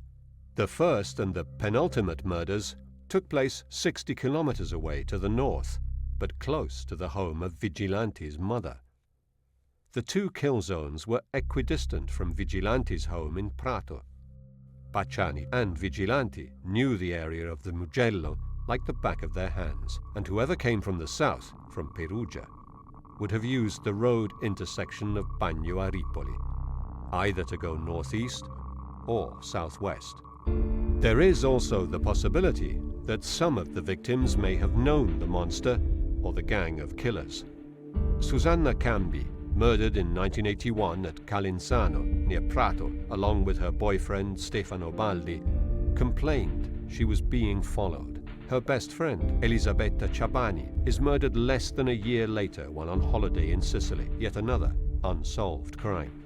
The first and the penultimate murders took place 60 kilometers away to the north, but close to the home of Vigilanti's mother. The 2 kill zones were equidistant from Vigilanti's home in Prato. Pacciani and Vigilanti knew the area of the Mugello like the back of their hands, and whoever came from the south, from Perugia, would have used the road intersection of Bagno a Ripoli, either to go northeast or southwest. There is also the possibility that some of the victims may have known the monster or the gang of killers. Susanna Cambi, murdered in 1981 at Calinsano, near Prato, along with her boyfriend Stefano Baldi, complained she was being followed. Her best friend, Elisabetta Ciabani, is murdered less than a year later while on holiday in Sicily, yet another unsolved crime.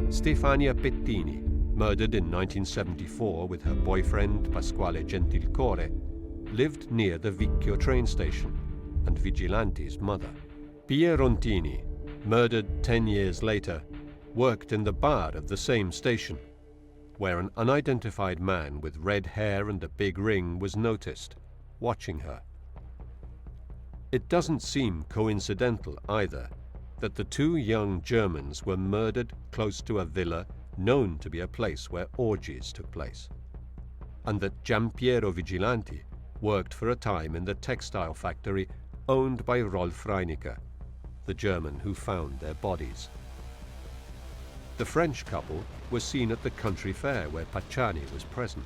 Stefania Pettini, murdered in 1974 with her boyfriend Pasquale Gentilcore, lived near the Vicchio train station and Vigilanti's mother. Pia Rontini, murdered 10 years later, worked in the bar of the same station, where an unidentified man with red hair and a big ring was noticed, watching her. It doesn't seem coincidental either that the two young Germans were murdered close to a villa known to be a place where orgies took place, and that Giampiero Vigilanti worked for a time in the textile factory owned by Rolf Reinecker, the German who found their bodies. The French couple was seen at the country fair where Pacciani was present.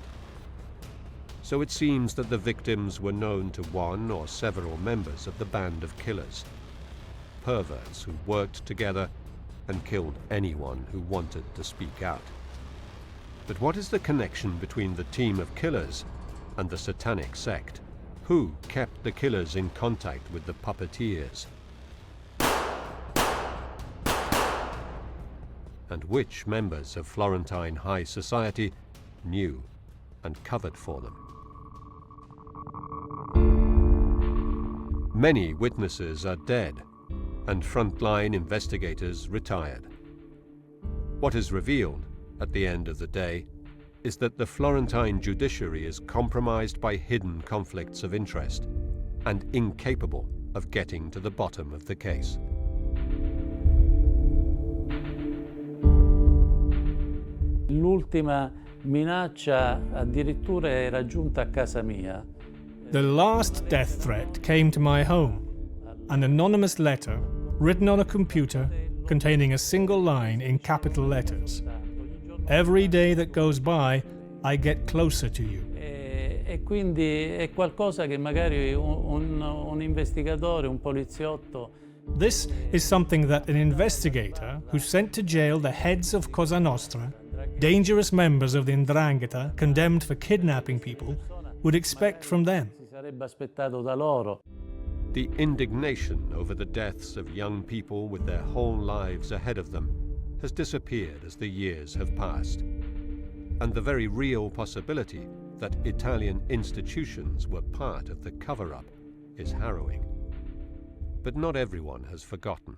So it seems that the victims were known to one or several members of the band of killers, perverts who worked together and killed anyone who wanted to speak out. But what is the connection between the team of killers and the Satanic sect? Who kept the killers in contact with the puppeteers? And which members of Florentine high society knew and covered for them? Many witnesses are dead, and frontline investigators retired. What is revealed at the end of the day is that the Florentine judiciary is compromised by hidden conflicts of interest and incapable of getting to the bottom of the case. L'ultima minaccia addirittura era giunta a casa mia. The last death threat came to my home. An anonymous letter written on a computer containing a single line in capital letters. Every day that goes by, I get closer to you. E quindi è qualcosa che magari un investigatore, un poliziotto. This is something that an investigator who sent to jail the heads of Cosa Nostra, dangerous members of the 'Ndrangheta condemned for kidnapping people, would expect from them. Si sarebbe aspettato da loro. The indignation over the deaths of young people with their whole lives ahead of them has disappeared as the years have passed. And the very real possibility that Italian institutions were part of the cover-up is harrowing. But not everyone has forgotten.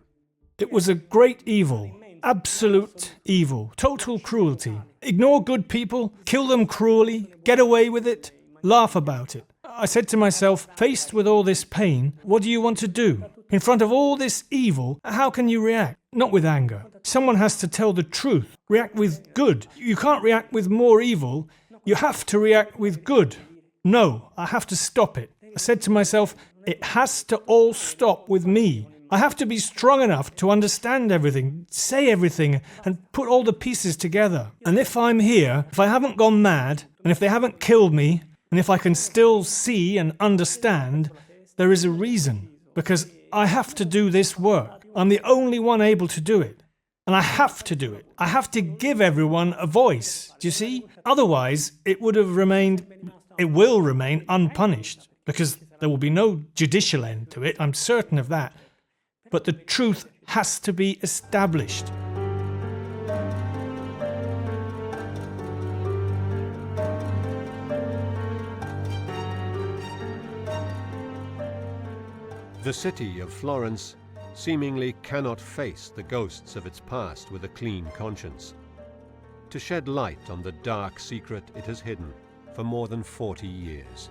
It was a great evil, absolute evil, total cruelty. Ignore good people, kill them cruelly, get away with it, laugh about it. I said to myself, faced with all this pain, what do you want to do? In front of all this evil, how can you react? Not with anger. Someone has to tell the truth. React with good. You can't react with more evil. You have to react with good. No, I have to stop it. I said to myself, it has to all stop with me. I have to be strong enough to understand everything, say everything, and put all the pieces together. And if I'm here, if I haven't gone mad, and if they haven't killed me, and if I can still see and understand, there is a reason. Because I have to do this work. I'm the only one able to do it. And I have to do it. I have to give everyone a voice. Do you see? Otherwise, it will remain unpunished. Because there will be no judicial end to it, I'm certain of that. But the truth has to be established. The city of Florence seemingly cannot face the ghosts of its past with a clean conscience. To shed light on the dark secret it has hidden for more than 40 years.